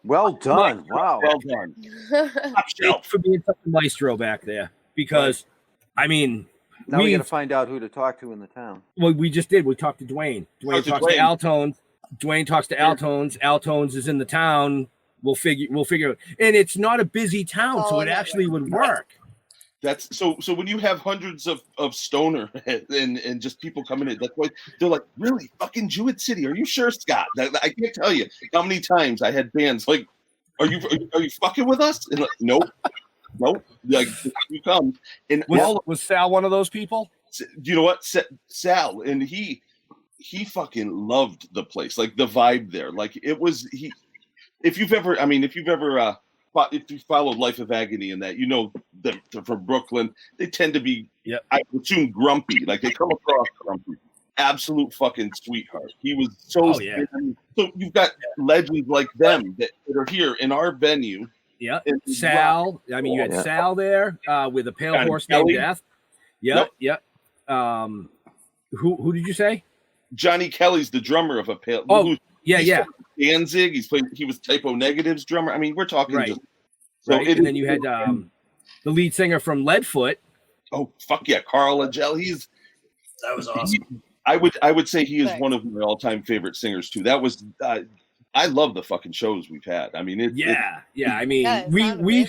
Well done. Wow. Well done. Thank you for being such a maestro back there. Because, I mean, now we got to find out who to talk to in the town. Well, we just did. We talked to Dwayne. Dwayne talks to Altones. Dwayne talks to Altones. Altones is in the town. We'll figure it. And it's not a busy town, so it actually would work. That's so when you have hundreds of stoner and just people coming in, that's why they're like, really, fucking Jewett City? Are you sure, Scott? I can't tell you how many times I had bands like, are you fucking with us? And like, nope. Like, you come. And was Sal one of those people? You know what, Sal, and he fucking loved the place, like the vibe there. Like it was if you followed Life of Agony and that, you know, they're from Brooklyn. They tend to be, I assume, grumpy. Like they come across grumpy. Absolute fucking sweetheart. He was so. So you've got legends like them that are here in our venue. Yeah, Sal. I mean, you had Sal there with a pale horse named Death. Yep. Who did you say? Johnny Kelly's the drummer of a pale. Oh, yeah. Danzig. He was Typo Negative's drummer. I mean, we're talking right. just. So right. And then you had the lead singer from Leadfoot. Oh fuck yeah, Carl Agel. That was awesome. I would say he is one of my all-time favorite singers too. That was I love the fucking shows we've had. I mean, yeah. I mean, Yeah, it we sounded we amazing.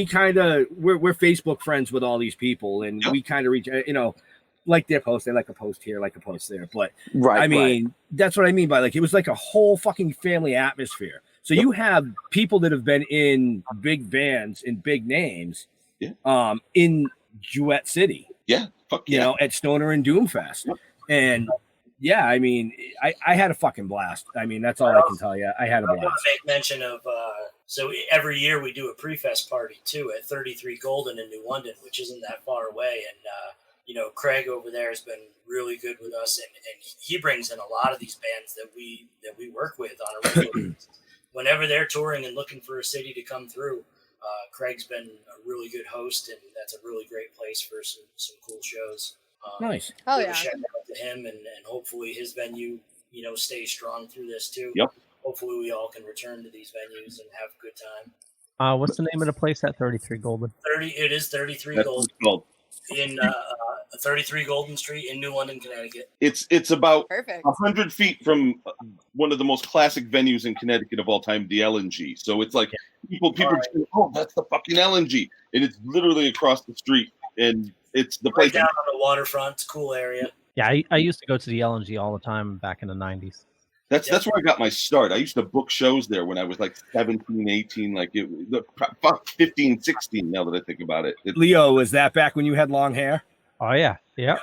kind of we're Facebook friends with all these people, and we kind of reach, like their post. They like a post here, like a post there. But Right, I mean, that's what I mean by like it was like a whole fucking family atmosphere. So you have people that have been in big bands and big names, in Duet City. Yeah, fuck yeah. You know, at Stoner and Doomfest, and. Yeah, I mean, I had a fucking blast. I mean, that's all I can tell you. I had a I want blast. to make mention of so every year we do a pre-fest party too at 33 Golden in New London, which isn't that far away. And Craig over there has been really good with us, and he brings in a lot of these bands that we work with on a regular basis. Whenever they're touring and looking for a city to come through, Craig's been a really good host, and that's a really great place for some cool shows. Nice. Oh yeah. Shout out to him, and hopefully his venue, stays strong through this too. Yep. Hopefully we all can return to these venues and have a good time. What's the name of the place at 33 Golden? It is 33 That's Golden called. in 33 Golden Street in New London, Connecticut. It's about Perfect. 100 feet from one of the most classic venues in Connecticut of all time, the LNG. So it's like people say, oh, that's the fucking LNG, and it's literally across the street, and it's the place Right down on the waterfront. It's a cool area. Yeah, I used to go to the LNG all the time back in the 90s. That's where I got my start. I used to book shows there when I was like 17, 18, like 15, 16, now that I think about it. Leo, was that back when you had long hair? Oh yeah. Yeah.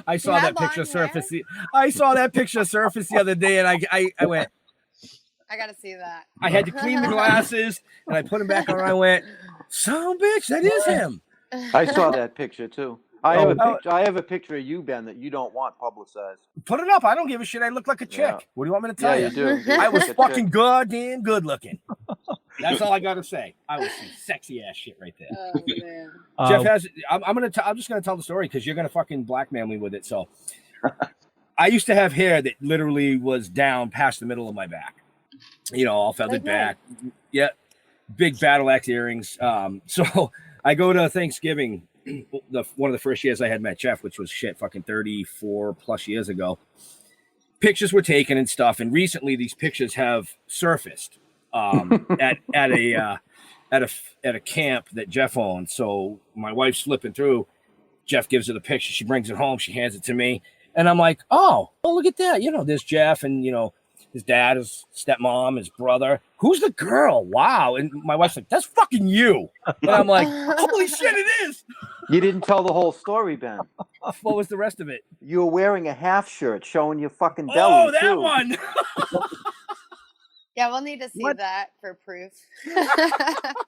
I saw that picture surface. I saw that picture surface the other day, and I went, I gotta see that. I had to clean the glasses, and I put them back on. I went, son of a bitch, that is him. I saw that picture too. I have a picture of you, Ben, that you don't want publicized. Put it up. I don't give a shit. I look like a chick. Yeah. What do you want me to tell Yeah, you? you do. I was Like a fucking chick. goddamn good looking. That's all I gotta say. I was some sexy ass shit right there. Oh man. Jeff has. I'm just gonna tell the story because you're gonna fucking blackmail me with it. So, I used to have hair that literally was down past the middle of my back. All feathered back. Yeah, big battle axe earrings. So I go to Thanksgiving. One of the first years I had met Jeff, which was fucking 34 plus years ago. Pictures were taken and stuff, and recently these pictures have surfaced at a camp that Jeff owns. So my wife's flipping through. Jeff gives her the picture. She brings it home. She hands it to me, and I'm like, "Oh, look at that! There's Jeff, and his dad, his stepmom, his brother. Who's the girl? Wow!" And my wife's like, "That's fucking you." And I'm like, "Holy shit, it is!" You didn't tell the whole story, Ben. What was the rest of it? You were wearing a half shirt showing your fucking belly. Oh, that too. one. Yeah, we'll need to see that for proof.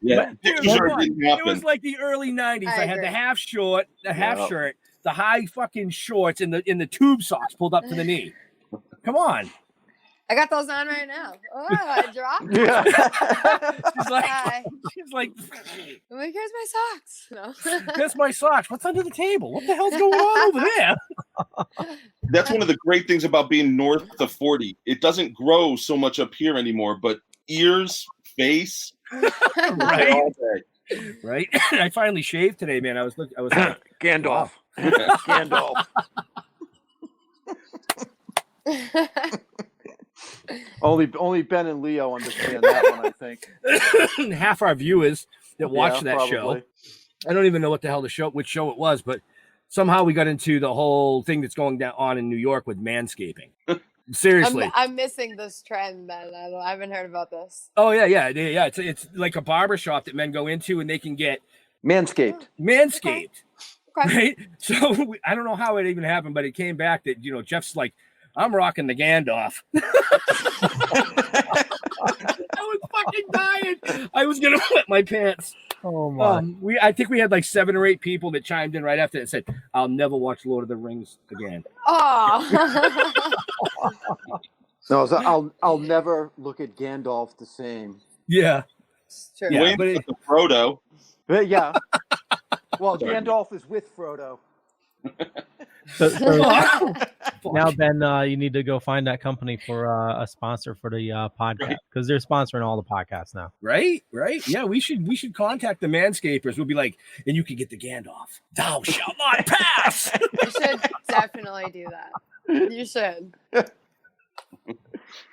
Yeah, it was like the early 90s. I had agree. the half short, the half shirt, the high fucking shorts, and the tube socks pulled up to the knee. Come on. I got those on right now. Oh, I dropped. Yeah. She's like, I'm like, here's my socks. No. That's my socks. What's under the table? What the hell's going on over there? That's one of the great things about being north of 40. It doesn't grow so much up here anymore, but ears, face, Right. all day. Right. I finally shaved today, man. I was like, Gandalf. wow. Gandalf. Only Ben and Leo understand that one, I think. Half our viewers that watch Yeah, that show. probably. I don't even know what the hell which show it was, but somehow we got into the whole thing that's going on in New York with manscaping. Seriously. I'm missing this trend, man. I haven't heard about this. Oh yeah. It's like a barber shop that men go into and they can get Manscaped. Okay. Right? So I don't know how it even happened, but it came back that Jeff's like, I'm rocking the Gandalf. I was fucking dying. I was gonna wet my pants. Oh my! I think we had like 7 or 8 people that chimed in right after and said, "I'll never watch Lord of the Rings again." Oh. No, so I'll never look at Gandalf the same. Yeah. Sure. Yeah, But it's Frodo. But yeah. Well, Gandalf is with Frodo. So now, Ben, you need to go find that company for a sponsor for the podcast because they're sponsoring all the podcasts now. Right. Yeah, we should contact the Manscapers. We'll be like, and you can get the Gandalf. Thou shalt not pass. You should definitely do that. You should.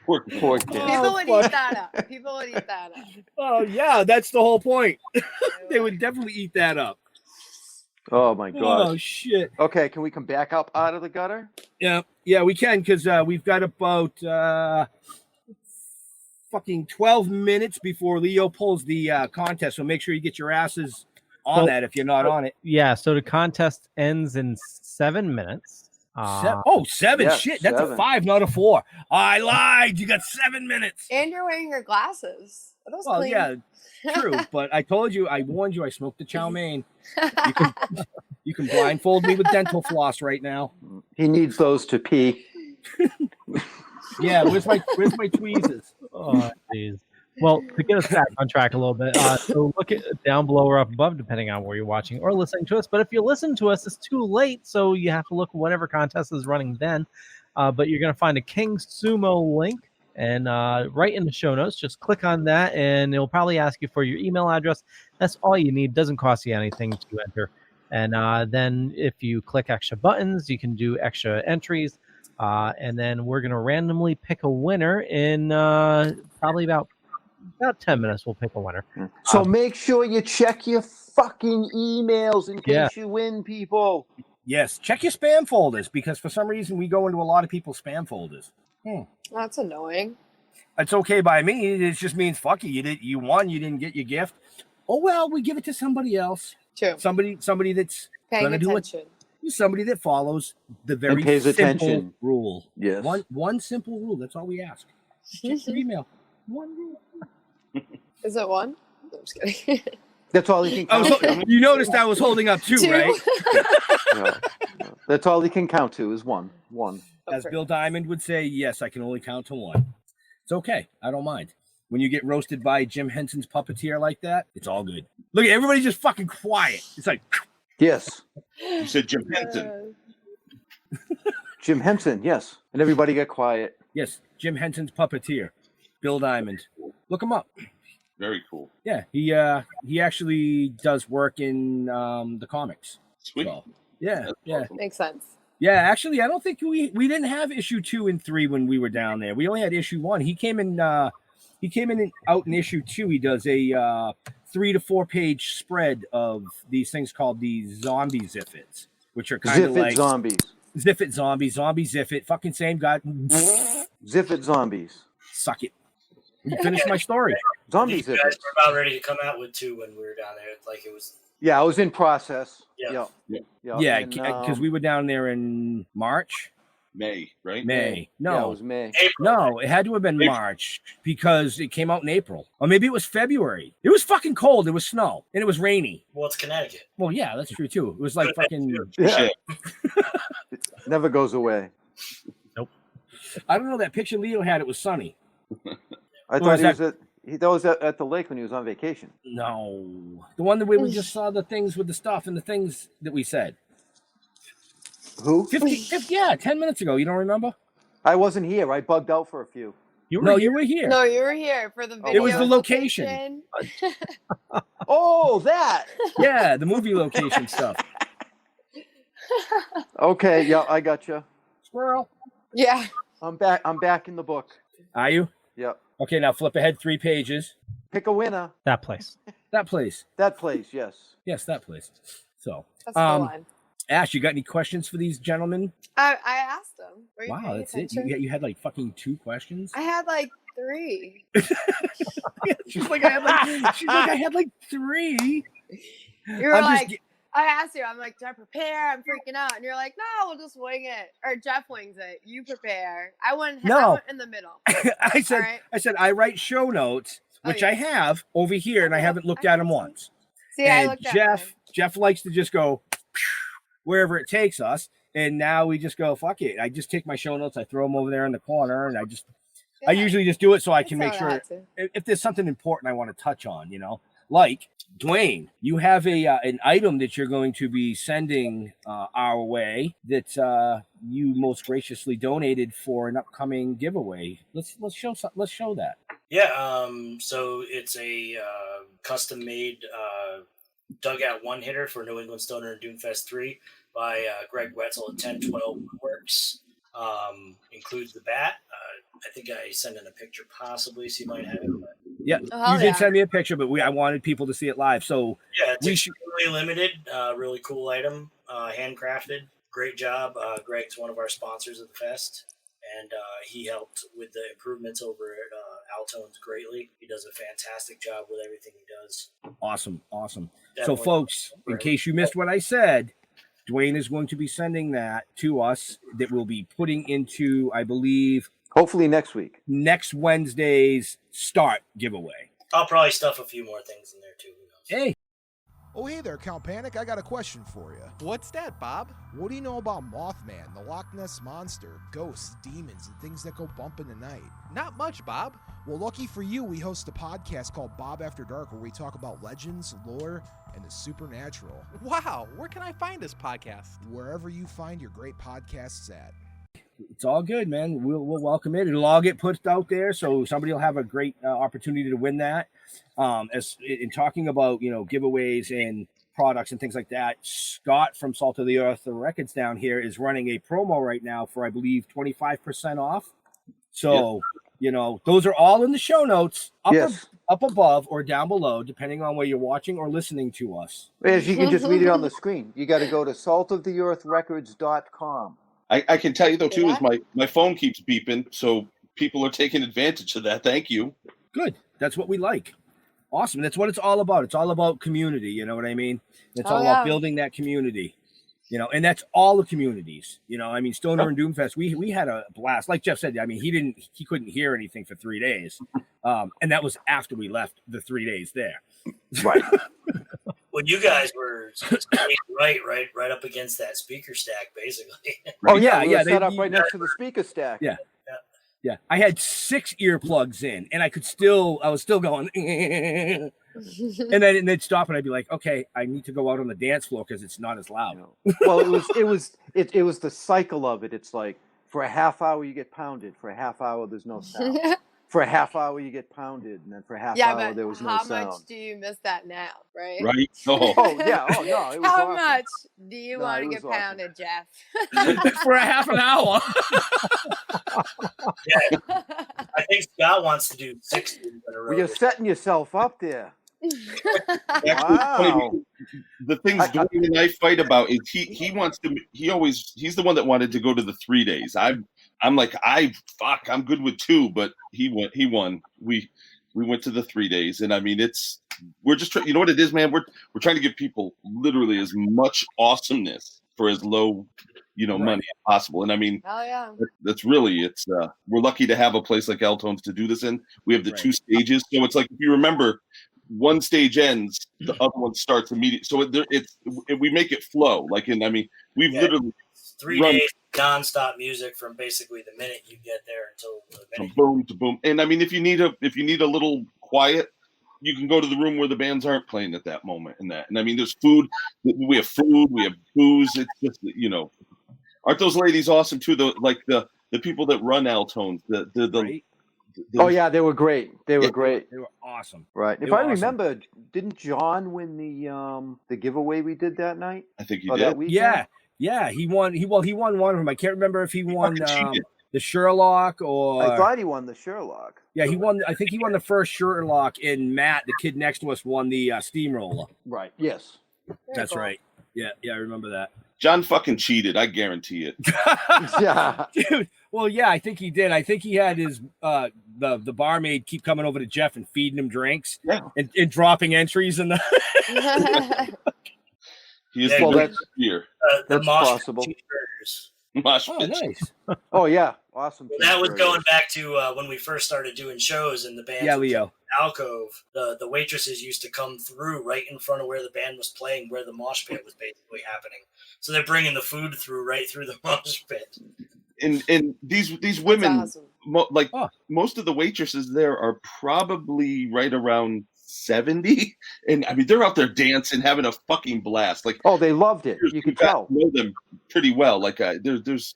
Poor Poor kid. People would eat that up. People would eat that up. Oh yeah, that's the whole point. They would definitely eat that up. Oh my gosh. Oh shit. Okay, can we come back up out of the gutter? Yeah, we can because we've got about fucking 12 minutes before Leo pulls the contest. So make sure you get your asses on that if you're not on it. Yeah, so the contest ends in 7 minutes. Seven. Yeah, Shit, that's 7. a 5, not a 4. I lied. You got 7 minutes. And you're wearing your glasses. Are those Well, clean? yeah, true. But I warned you, I smoked the chow mein. You can blindfold me with dental floss right now. He needs those to pee. Yeah, where's my tweezers? Oh, jeez. Well, to get us back on track a little bit, so look at down below or up above, depending on where you're watching or listening to us. But if you listen to us, it's too late, so you have to look whatever contest is running then. But you're going to find a King Sumo link, and right in the show notes, just click on that, and it'll probably ask you for your email address. That's all you need. Doesn't cost you anything to enter. And then if you click extra buttons, you can do extra entries. And then we're going to randomly pick a winner in probably about 10 minutes. We'll pick a winner. So make sure you check your fucking emails in case you win, people. Yes, check your spam folders because for some reason we go into a lot of people's spam folders. That's annoying. It's okay by me. It just means fuck you. You won. You didn't get your gift. Oh well, we give it to somebody else. True. Somebody that's Paying gonna do attention. it. Somebody that follows the very And pays simple attention. rule. Yes. One simple rule. That's all we ask. Check your email. One rule. Is it one? No, I'm just kidding. That's all he can count. You noticed I was holding up 2, right? No. That's all he can count to is one. As Bill Diamond would say, yes, I can only count to 1. It's okay. I don't mind. When you get roasted by Jim Henson's puppeteer like that, it's all good. Look, everybody just fucking quiet. It's like, yes. You said Jim Henson. Jim Henson, yes. And everybody get quiet. Yes, Jim Henson's puppeteer, Bill Diamond. Look him up. Very cool. Yeah, he actually does work in the comics. Sweet. So, yeah. Makes sense. Yeah, actually, I don't think we didn't have issue 2 and 3 when we were down there. We only had issue 1. He came in out in issue 2. He does a 3 to 4 page spread of these things called the zombie Ziffits, which are kind of like zombies. Ziffit zombies, zombie Ziffit, fucking same guy. Ziffit zombies. Suck it. You finished my story. Zombie You guys Ziffit. were about ready to come out with 2 when we were down there. Like it was. Yeah, I was in process. Yeah. Yeah, because we were down there in March. May, right? May. No. Yeah, it was May. April. No, it had to have been March because it came out in April. Or maybe it was February. It was fucking cold. It was snow. And it was rainy. Well, it's Connecticut. Well, yeah, that's true too. It was like fucking... Yeah. It never goes away. Nope. I don't know. That picture Leo had, it was sunny. I thought he was at the lake when he was on vacation. No. The one that we just saw the things with the stuff and the things that we said. Who? 10 minutes ago. You don't remember? I wasn't here. I bugged out for a few. You were here. No, you were here for the video. It was the location. Oh, that. Yeah, the movie location stuff. Okay, yeah, I got you. Squirrel. Yeah. I'm back in the book. Are you? Yep. Okay, now flip ahead 3 pages. Pick a winner. That place. That place. That place, yes. Yes, that place. So, That's the one. Ash, you got any questions for these gentlemen? I asked them. Were you Wow, paying that's attention? it. You had like fucking 2 questions. I had like 3. She's like, I had like 3. You were like, I asked you, I'm like, do I prepare? I'm freaking out. And you're like, no, we'll just wing it. Or Jeff wings it. You prepare. I went in the middle. I said, I write show notes, which I have over here, and I haven't looked at them once. See, and I looked at Jeff likes to just go wherever it takes us. And now we just go, fuck it. I just take my show notes, I throw them over there in the corner, and I usually just do it so I can make sure if there's something important I want to touch on, like Dwayne, you have an item that you're going to be sending our way that you most graciously donated for an upcoming giveaway. Let's show that. Yeah. So it's a custom made dugout one hitter for New England Stoner and Doomfest 3 by Greg Wetzel at 1012 Works. Includes the bat, I think I sent in a picture possibly, so you might have it. But... Yeah, Oh, you did yeah. send me a picture, but I wanted people to see it live. So yeah, it's we extremely limited. Really cool item, handcrafted. Great job. Greg's one of our sponsors of the fest, and he helped with the improvements over at Altones greatly. He does a fantastic job with everything he does. Awesome. So, Definitely. folks, in case you missed what I said, Dwayne is going to be sending that to us that we'll be putting into, I believe, hopefully next week. Next Wednesday's start giveaway. I'll probably stuff a few more things in there too. Who knows? Hey. Oh, hey there, Count Panic. I got a question for you. What's that, Bob? What do you know about Mothman, the Loch Ness Monster, ghosts, demons, and things that go bump in the night? Not much, Bob. Well, lucky for you, we host a podcast called Bob After Dark where we talk about legends, lore, and the supernatural. Wow, where can I find this podcast? Wherever you find your great podcasts at. It's all good, man. We'll welcome it. It'll all get put out there, so somebody will have a great opportunity to win that. As in talking about giveaways and products and things like that, Scott from Salt of the Earth, the records down here, is running a promo right now for, I believe, 25% off. So those are all in the show notes, up above or down below, depending on where you're watching or listening to us. As you can just read it on the screen. You got to go to saltoftheearthrecords.com. I can tell you though too is my phone keeps beeping, so people are taking advantage of that. Thank you. Good. That's what we like. Awesome. That's what it's all about. It's all about community. You know what I mean? It's all about building that community. And that's all the communities. Stoner and Doomfest. We had a blast. Like Jeff said, he couldn't hear anything for 3 days, and that was after we left the 3 days there. Right. Well, you guys were right up against that speaker stack, basically. Oh yeah, we were set up right next to the speaker stack. Yeah. I had 6 earplugs in, and I was still going, and then they'd stop, and I'd be like, okay, I need to go out on the dance floor because it's not as loud. Well, it was the cycle of it. It's like for a half hour you get pounded, for a half hour there's no sound. For a half hour you get pounded, and then for a half hour there was no sound. How much do you miss that now, right? Right. Oh yeah. Oh no. It was How awesome. much do you want to get pounded, Jeff? For a half an hour. Yeah. I think Scott wants to do 60 in a row. Well, you're setting yourself up there. Wow. The things Dwayne and I fight about is he wants to. He's the one that wanted to go to the 3 days. I'm like I'm good with 2, but he won. We went to the 3 days, and I mean we're just trying. You know what it is, man. We're trying to give people literally as much awesomeness for as low money as possible. And I mean, that's really we're lucky to have a place like Altones to do this in. We have the 2 stages, so it's like if you remember. One stage ends, the other one starts immediately. So we make it flow. We've literally 3 days nonstop music from basically the minute you get there until the minute. From boom to boom. And I mean, if you need a little quiet, you can go to the room where the bands aren't playing at that moment. And I mean, there's food. We have food. We have booze. It's just aren't those ladies awesome too? The people that run Altones. Oh yeah, they were great. They were great. They were awesome. Right. If I remember, didn't John win the giveaway we did that night? I think he did. Yeah. He won. He won one of them. I can't remember if he won the Sherlock or. I thought he won the Sherlock. Yeah, he won. I think he won the first Sherlock, and Matt, the kid next to us, won the steamroller. Right. Yes. That's right. Yeah, I remember that. John fucking cheated. I guarantee it. Yeah. Dude. Well, yeah, I think he did. I think he had his the barmaid keep coming over to Jeff and feeding him drinks and dropping entries in the. He is that's here. That's possible. Mosh pit. Nice. Oh yeah, awesome. Well, that was going back to when we first started doing shows and the band. Yeah, Leo. Alcove. The waitresses used to come through right in front of where the band was playing, where the mosh pit was basically happening. So they're bringing the food right through the mosh pit. And these women, most of the waitresses there are probably right around 70, and I mean they're out there dancing, having a fucking blast. They loved it. You could tell. Know them pretty well. There's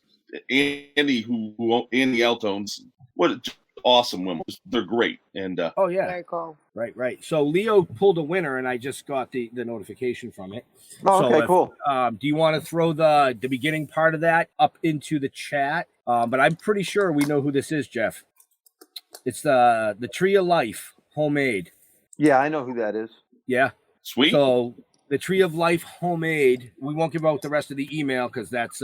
Annie Annie Altones. What awesome women! They're great. And very cool. Right. So Leo pulled a winner, and I just got the notification from it. Oh, okay, cool. Do you want to throw the beginning part of that up into the chat? But I'm pretty sure we know who this is, Jeff. It's the Tree of Life homemade. Yeah, I know who that is. Yeah. Sweet. So the Tree of Life homemade. We won't give out the rest of the email because that's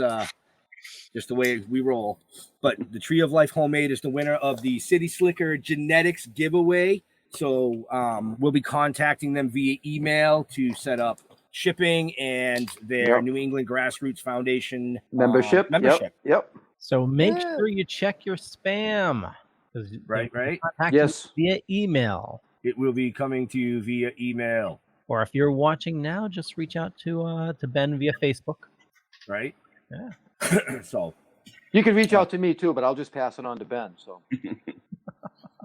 just the way we roll. But the Tree of Life homemade is the winner of the City Slicker Genetics giveaway. So we'll be contacting them via email to set up shipping and their Yep. New England Grassroots Foundation Membership. Yep. So make sure you check your spam. Right. Contact Yes. you via email. It will be coming to you via email. Or if you're watching now, just reach out to Ben via Facebook. Right. Yeah. So You can reach out to me too, but I'll just pass it on to Ben. So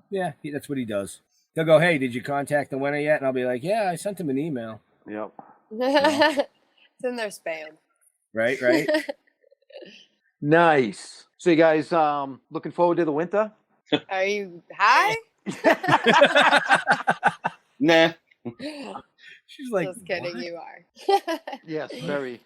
yeah, that's what he does. They'll go, "Hey, did you contact the winner yet?" And I'll be like, "Yeah, I sent him an email." Yep. It's in their spam. Right. Nice. So you guys looking forward to the winter? Are you high? Nah. She's like, just kidding. "What?" You are. Yes, very.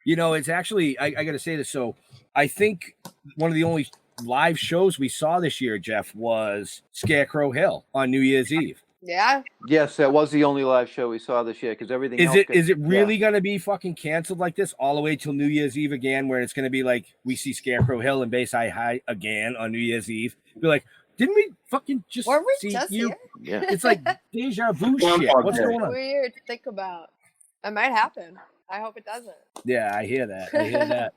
You know, it's actually, I got to say this. So I think one of the only live shows we saw this year, Jeff, was Scarecrow Hill on New Year's Eve. Yeah. Yes, that was the only live show we saw this year because everything else Is it really going to be fucking canceled like this all the way till New Year's Eve again, where it's going to be like we see Scarecrow Hill and Bayside High again on New Year's Eve? Be like, didn't we fucking just Were we see just you? here? It's like deja vu shit. What's going on? Weird to think about. It might happen. I hope it doesn't. Yeah, I hear that.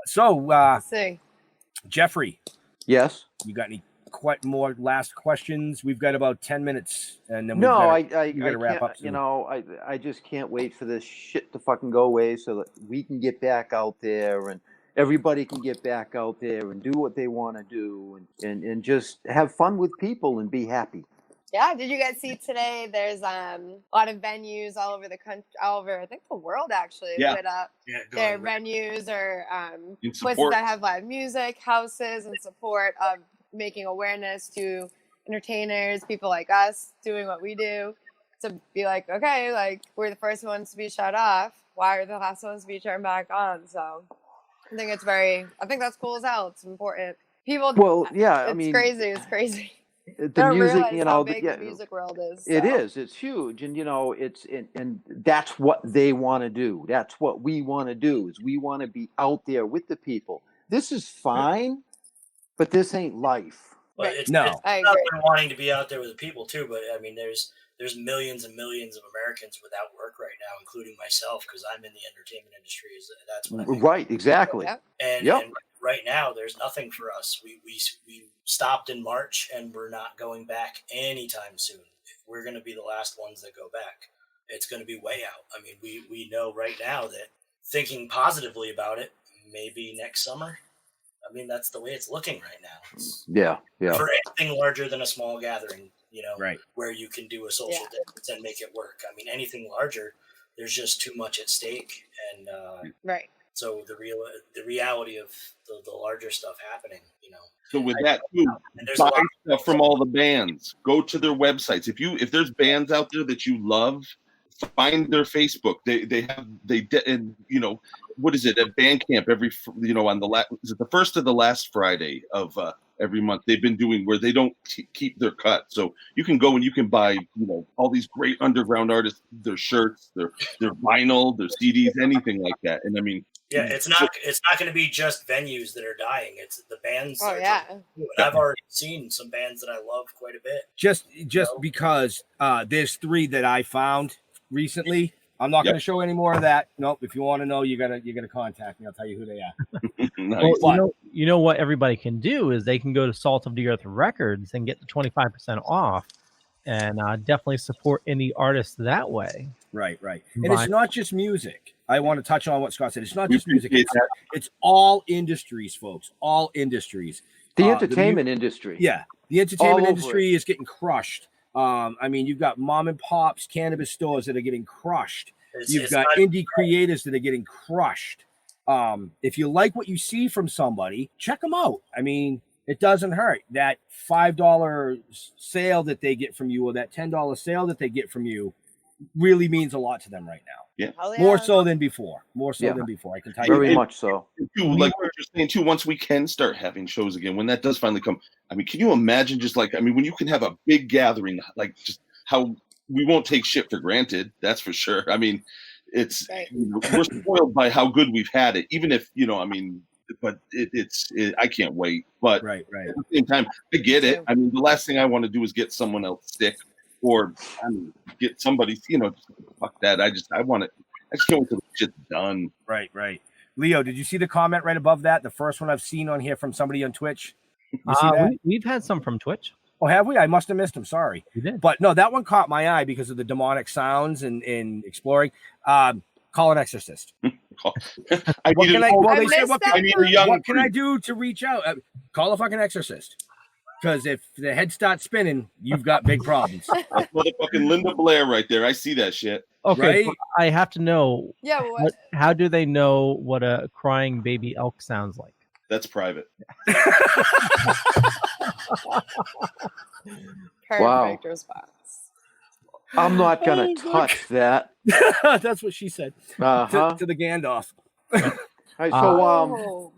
So, Let's see. Jeffrey. Yes. You got any more last questions? We've got about 10 minutes, and then we gotta wrap up soon. You know, I just can't wait for this shit to fucking go away so that we can get back out there and everybody can get back out there and do what they want to do and just have fun with people and be happy. Yeah, did you guys see today? There's a lot of venues all over the country, all over I think the world actually. Yeah. Put up their venues or places support. that have live music, houses, and support of making awareness to entertainers, people like us doing what we do, to be like, okay, like we're the first ones to be shut off. Why are the last ones to be turned back on? So I think that's cool as hell. It's important. People. Well, yeah, it's crazy. It's crazy. The Don't music, realize you know, how big the music world is. It so. is. It's huge, and you know, and that's what they want to do. That's what we want to do. Is we want to be out there with the people. This is fine, but this ain't life. But it's I not agree. been wanting to be out there with the people too. But I mean, there's millions and millions of Americans without work right now, including myself, because I'm in the entertainment industry. That's what I think. Right. Exactly. And right now, there's nothing for us. We stopped in March, and we're not going back anytime soon. We're going to be the last ones that go back. It's going to be way out. I mean, we know right now that thinking positively about it, maybe next summer. I mean, that's the way it's looking right now. Yeah. For anything larger than a small gathering, you know, right, where you can do a social distance and make it work. I mean, anything larger, there's just too much at stake, and right. So the reality of the larger stuff happening, you know. So with that too, buy stuff from all the bands. Go to their websites. If there's bands out there that you love, find their Facebook. And you know, what is it at Bandcamp every, you know, on is it the first or the last Friday of every month they've been doing where they don't keep their cut. So you can go and you can buy, you know, all these great underground artists, their shirts, their vinyl, their CDs, anything like that. And I mean, yeah, it's not going to be just venues that are dying. It's the bands. Oh yeah. And I've already seen some bands that I love quite a bit. Just because there's 3 that I found recently. I'm not going to show any more of that. Nope. If you want to know, you gotta contact me. I'll tell you who they are. Nice. Well, you know what everybody can do is they can go to Salt of the Earth Records and get the 25% off, and definitely support indie artists that way. Right. And it's not just music. I want to touch on what Scott said. It's not just music. It's all industries, folks. All industries. The entertainment industry. Yeah, the entertainment industry is getting crushed. I mean, you've got mom and pops cannabis stores that are getting crushed. You've got indie creators that are getting crushed. If you like what you see from somebody, check them out. I mean, it doesn't hurt. That $5 sale that they get from you or that $10 sale that they get from you really means a lot to them right now. Yeah. More so than before. Yeah. Than before. I can tell Very you. much so. Too, like what you're saying too, once we can start having shows again, when that does finally come, I mean, can you imagine just like, I mean, when you can have a big gathering, like just how we won't take shit for granted, that's for sure. I mean, it's, we're spoiled by how good we've had it, even if, I mean, but I can't wait. But right. At the same time, I get it. I mean, the last thing I want to do is get someone else sick or get somebody, fuck that. I just can't wait till the shit's done. Right. Leo, did you see the comment right above that? The first one I've seen on here from somebody on Twitch. You see that? We've had some from Twitch. Oh, have we? I must have missed them. Sorry. You did. But no, that one caught my eye because of the demonic sounds and exploring. Call an exorcist. What can I do to reach out? Call a fucking exorcist. Because if the head starts spinning, you've got big problems. That's motherfucking Linda Blair right there. I see that shit. Okay, right? I have to know. Yeah. How do they know what a crying baby elk sounds like? That's private. Perfect response. I'm not gonna touch that. That's what she said to the Gandalf. All right, so All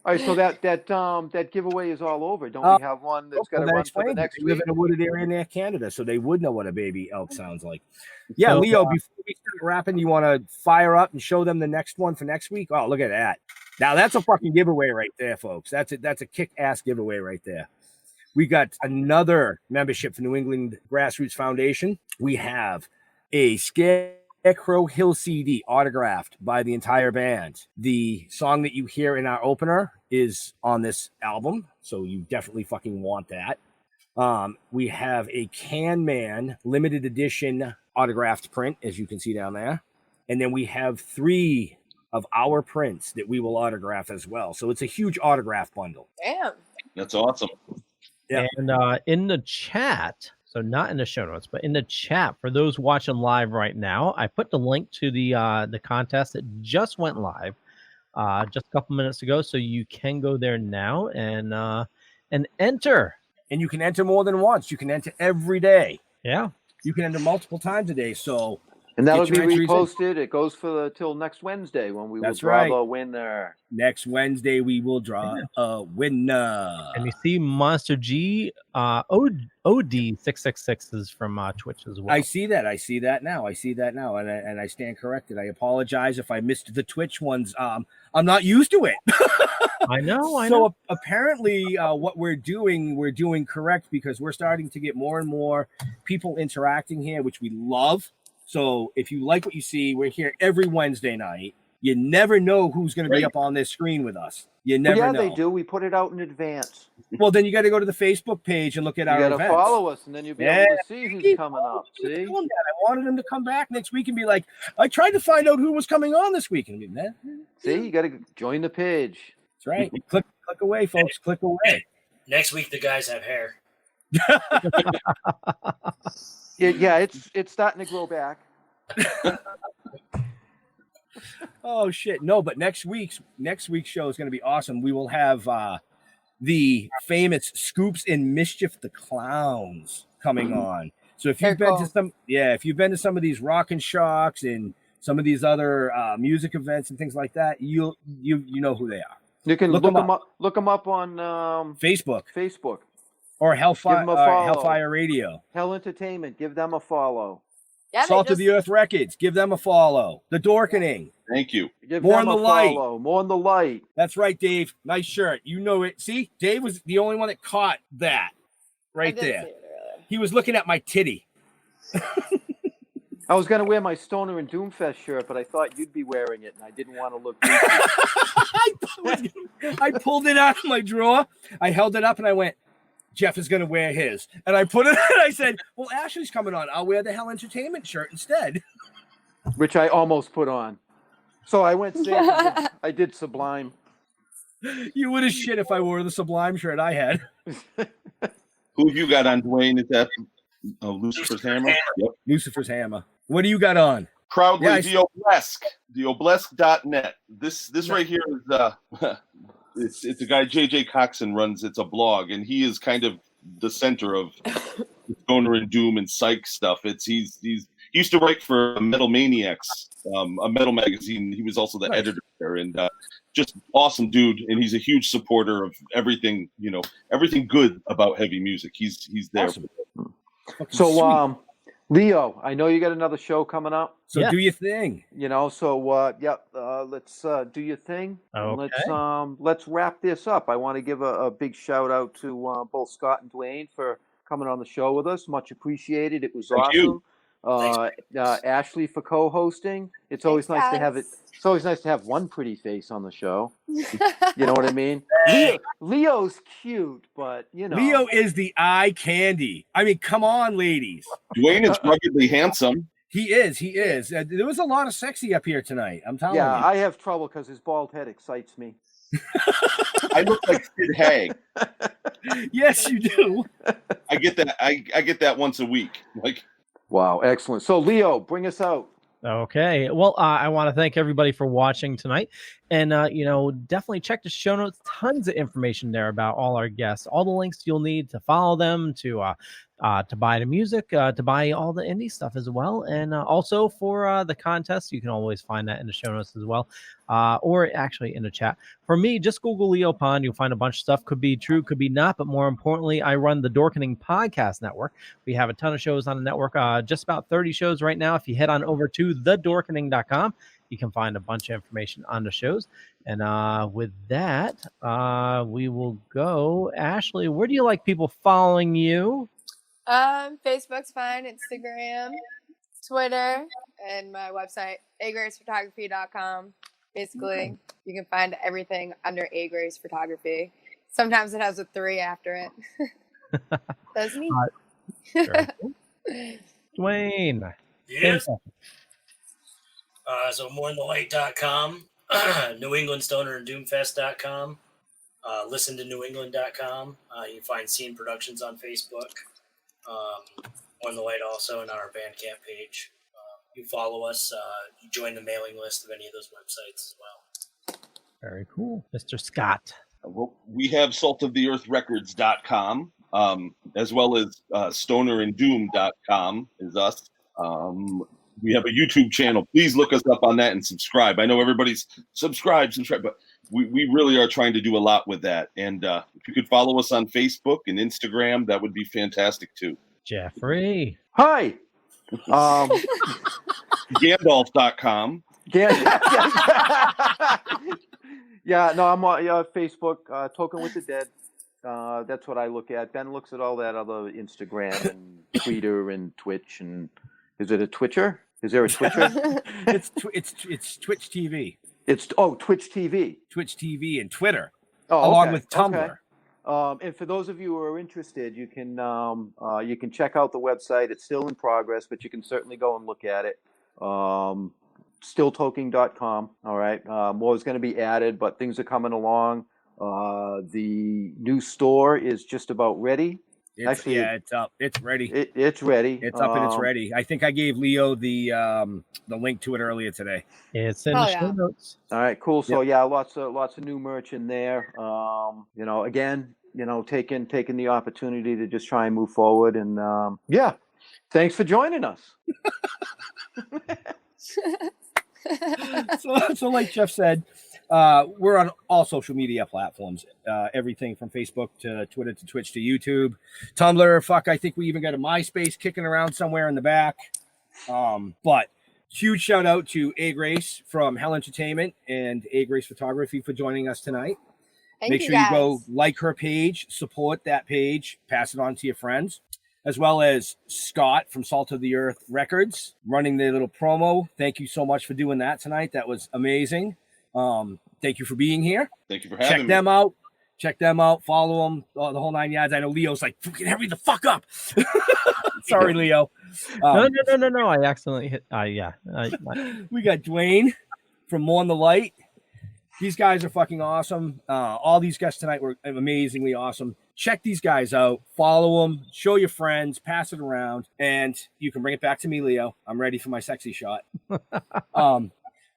right, so that giveaway is all over. Don't we have one that's got to run for the next week? We live in a wooded area near Canada, so they would know what a baby elk sounds like. Yeah, Leo, before we start wrapping, you want to fire up and show them the next one for next week? Oh, look at that. Now that's a fucking giveaway right there, folks. That's a kick-ass giveaway right there. We got another membership for New England Grassroots Foundation. We have a Scarecrow Hill CD autographed by the entire band. The song that you hear in our opener is on this album, so you definitely fucking want that. We have a Can Man limited edition autographed print, as you can see down there. And then we have 3 of our prints that we will autograph as well. So it's a huge autograph bundle. Damn. That's awesome. Yeah. And in the chat, so not in the show notes, but in the chat for those watching live right now, I put the link to the contest that just went live just a couple minutes ago, so you can go there now and enter. And you can enter more than once. You can enter every day. Yeah, you can enter multiple times a day. So. And that'll be reposted. It goes till next Wednesday when we will draw the winner. Next Wednesday we will draw a winner. And you see Monster G OD666 is from Twitch as well. I see that now. And I stand corrected. I apologize if I missed the Twitch ones. I'm not used to it. I know. So apparently what we're doing correct, because we're starting to get more and more people interacting here, which we love. So if you like what you see, we're here every Wednesday night. You never know who's going to be up on this screen with us. You never know. Yeah, they do. We put it out in advance. Well, then you got to go to the Facebook page and look at our events. You got to follow us, and then you'll be able to see who's coming up. See? I wanted him to come back next week and be like, I tried to find out who was coming on this week. And see, you got to join the page. That's right. Click away, folks. Click away. Next week, the guys have hair. Yeah, it's starting to grow back. Oh shit! No, but next week's show is going to be awesome. We will have the famous Scoops and Mischief the Clowns coming on. So if you've been to some of these Rock and Shocks and some of these other music events and things like that, you know who they are. You can look them up on Facebook. Or Hellfire Radio. Hell Entertainment. Give them a follow. Yeah, Salt of the Earth Records. Give them a follow. The Dorkening. Thank you. Give More them on the a light. follow. More on the light. That's right, Dave. Nice shirt. You know it. See, Dave was the only one that caught that right there. He was looking at my titty. I was going to wear my Stoner and Doomfest shirt, but I thought you'd be wearing it, and I didn't want to look. I pulled it out of my drawer. I held it up, and I went, Jeff is going to wear his. And I put it and I said, well, Ashley's coming on. I'll wear the Hell Entertainment shirt instead. Which I almost put on. So I went safe. I did Sublime. You would have shit if I wore the Sublime shirt I had. Who have you got on, Dwayne? Is that Lucifer's Hammer? Yep. Lucifer's Hammer. What do you got on? Proudly, the Oblesk.net. This right here is it's a guy, JJ Coxon runs. It's a blog, and he is kind of the center of Stoner and Doom and Psych stuff. He's used to write for Metal Maniacs, a metal magazine. He was also the editor there, and just awesome dude. And he's a huge supporter of everything, everything good about heavy music. He's there. Awesome. So, Leo, I know you got another show coming up. So do your thing. Let's do your thing. Okay. Let's wrap this up. I want to give a big shout out to both Scott and Dwayne for coming on the show with us. Much appreciated. It was awesome. Ashley for co-hosting. It's always nice to have it. It's always nice to have one pretty face on the show. You know what I mean? Leo's cute, but Leo is the eye candy. I mean, come on, ladies. Dwayne is ruggedly handsome. He is. There was a lot of sexy up here tonight. I'm telling you. Yeah, I have trouble because his bald head excites me. I look like Sid Haig. Yes, you do. I get that. I get that once a week. Wow, excellent. So, Leo, bring us out. Okay. Well, I want to thank everybody for watching tonight. And, definitely check the show notes. Tons of information there about all our guests. All the links you'll need to follow them, to buy the music, to buy all the indie stuff as well. And also for the contest, you can always find that in the show notes as well, or actually in the chat. For me, just Google Leo Pond. You'll find a bunch of stuff. Could be true, could be not. But more importantly, I run the Dorkening podcast network. We have a ton of shows on the network, just about 30 shows right now. If you head on over to thedorkening.com, you can find a bunch of information on the shows. And with that, we will go. Ashley, where do you like people following you? Facebook's fine, Instagram, Twitter, and my website, AGracePhotography.com. Basically, you can find everything under AGrace Photography. Sometimes it has a 3 after it. That's me. Dwayne. Yes. So mournthelight.com, New England Stoner and Doomfest.com, listen to newengland.com. You can find Scene Productions on Facebook. Mourn the Light also, and on our Bandcamp page. You follow us, you join the mailing list of any of those websites as well. Very cool. Mr. Scott. Well, we have saltoftheearthrecords.com, as well as stoneranddoom.com is us. We have a YouTube channel. Please look us up on that and subscribe. I know everybody's subscribe, but we really are trying to do a lot with that. And if you could follow us on Facebook and Instagram, that would be fantastic too. Jeffrey. Hi. Gandalf.com. Yeah, no, I'm on Facebook, Toking with the Dead. That's what I look at. Ben looks at all that other Instagram and Twitter and Twitch. And is it a Twitcher? Is there a Twitcher? It's Twitch TV. Twitch TV. Twitch TV and Twitter, along along with Tumblr. Okay. And for those of you who are interested, you can check out the website. It's still in progress, but you can certainly go and look at it. Stilltoking.com. All right. More is going to be added, but things are coming along. The new store is just about ready. It's up. It's ready. It's ready. It's up and it's ready. I think I gave Leo the link to it earlier today. It's in the show notes. All right, cool. So lots of new merch in there. Again, taking the opportunity to just try and move forward. And thanks for joining us. So like Jeff said, we're on all social media platforms, everything from Facebook to Twitter to Twitch to YouTube, Tumblr. I think we even got a MySpace kicking around somewhere in the back. But huge shout out to AGrace from Hell Entertainment and AGrace Photography for joining us tonight. Make sure you go like her page, support that page, pass it on to your friends, as well as Scott from Salt of the Earth Records running their little promo. Thank you so much for doing that tonight. That was amazing. Thank you for being here. Thank you for having me. Check them out. Follow them. The whole 9 yards. I know Leo's like, fucking hurry the fuck up. Sorry, Leo. No. I accidentally hit. We got Dwayne from Mourn the Light. These guys are fucking awesome. All these guests tonight were amazingly awesome. Check these guys out. Follow them. Show your friends. Pass it around. And you can bring it back to me, Leo. I'm ready for my sexy shot.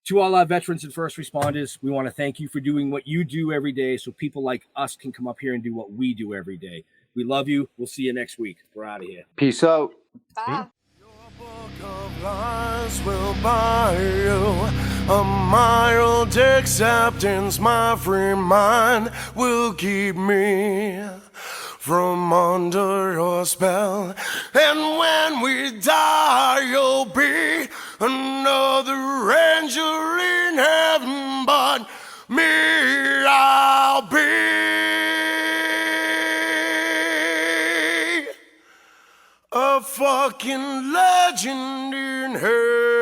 To all our veterans and first responders, we want to thank you for doing what you do every day so people like us can come up here and do what we do every day. We love you. We'll see you next week. We're out of here. Peace out. Bye. Lies will buy you a mild acceptance. My free mind will keep me from under your spell. And when we die, you'll be another angel in heaven, but me, I'll be a fucking legend in hell.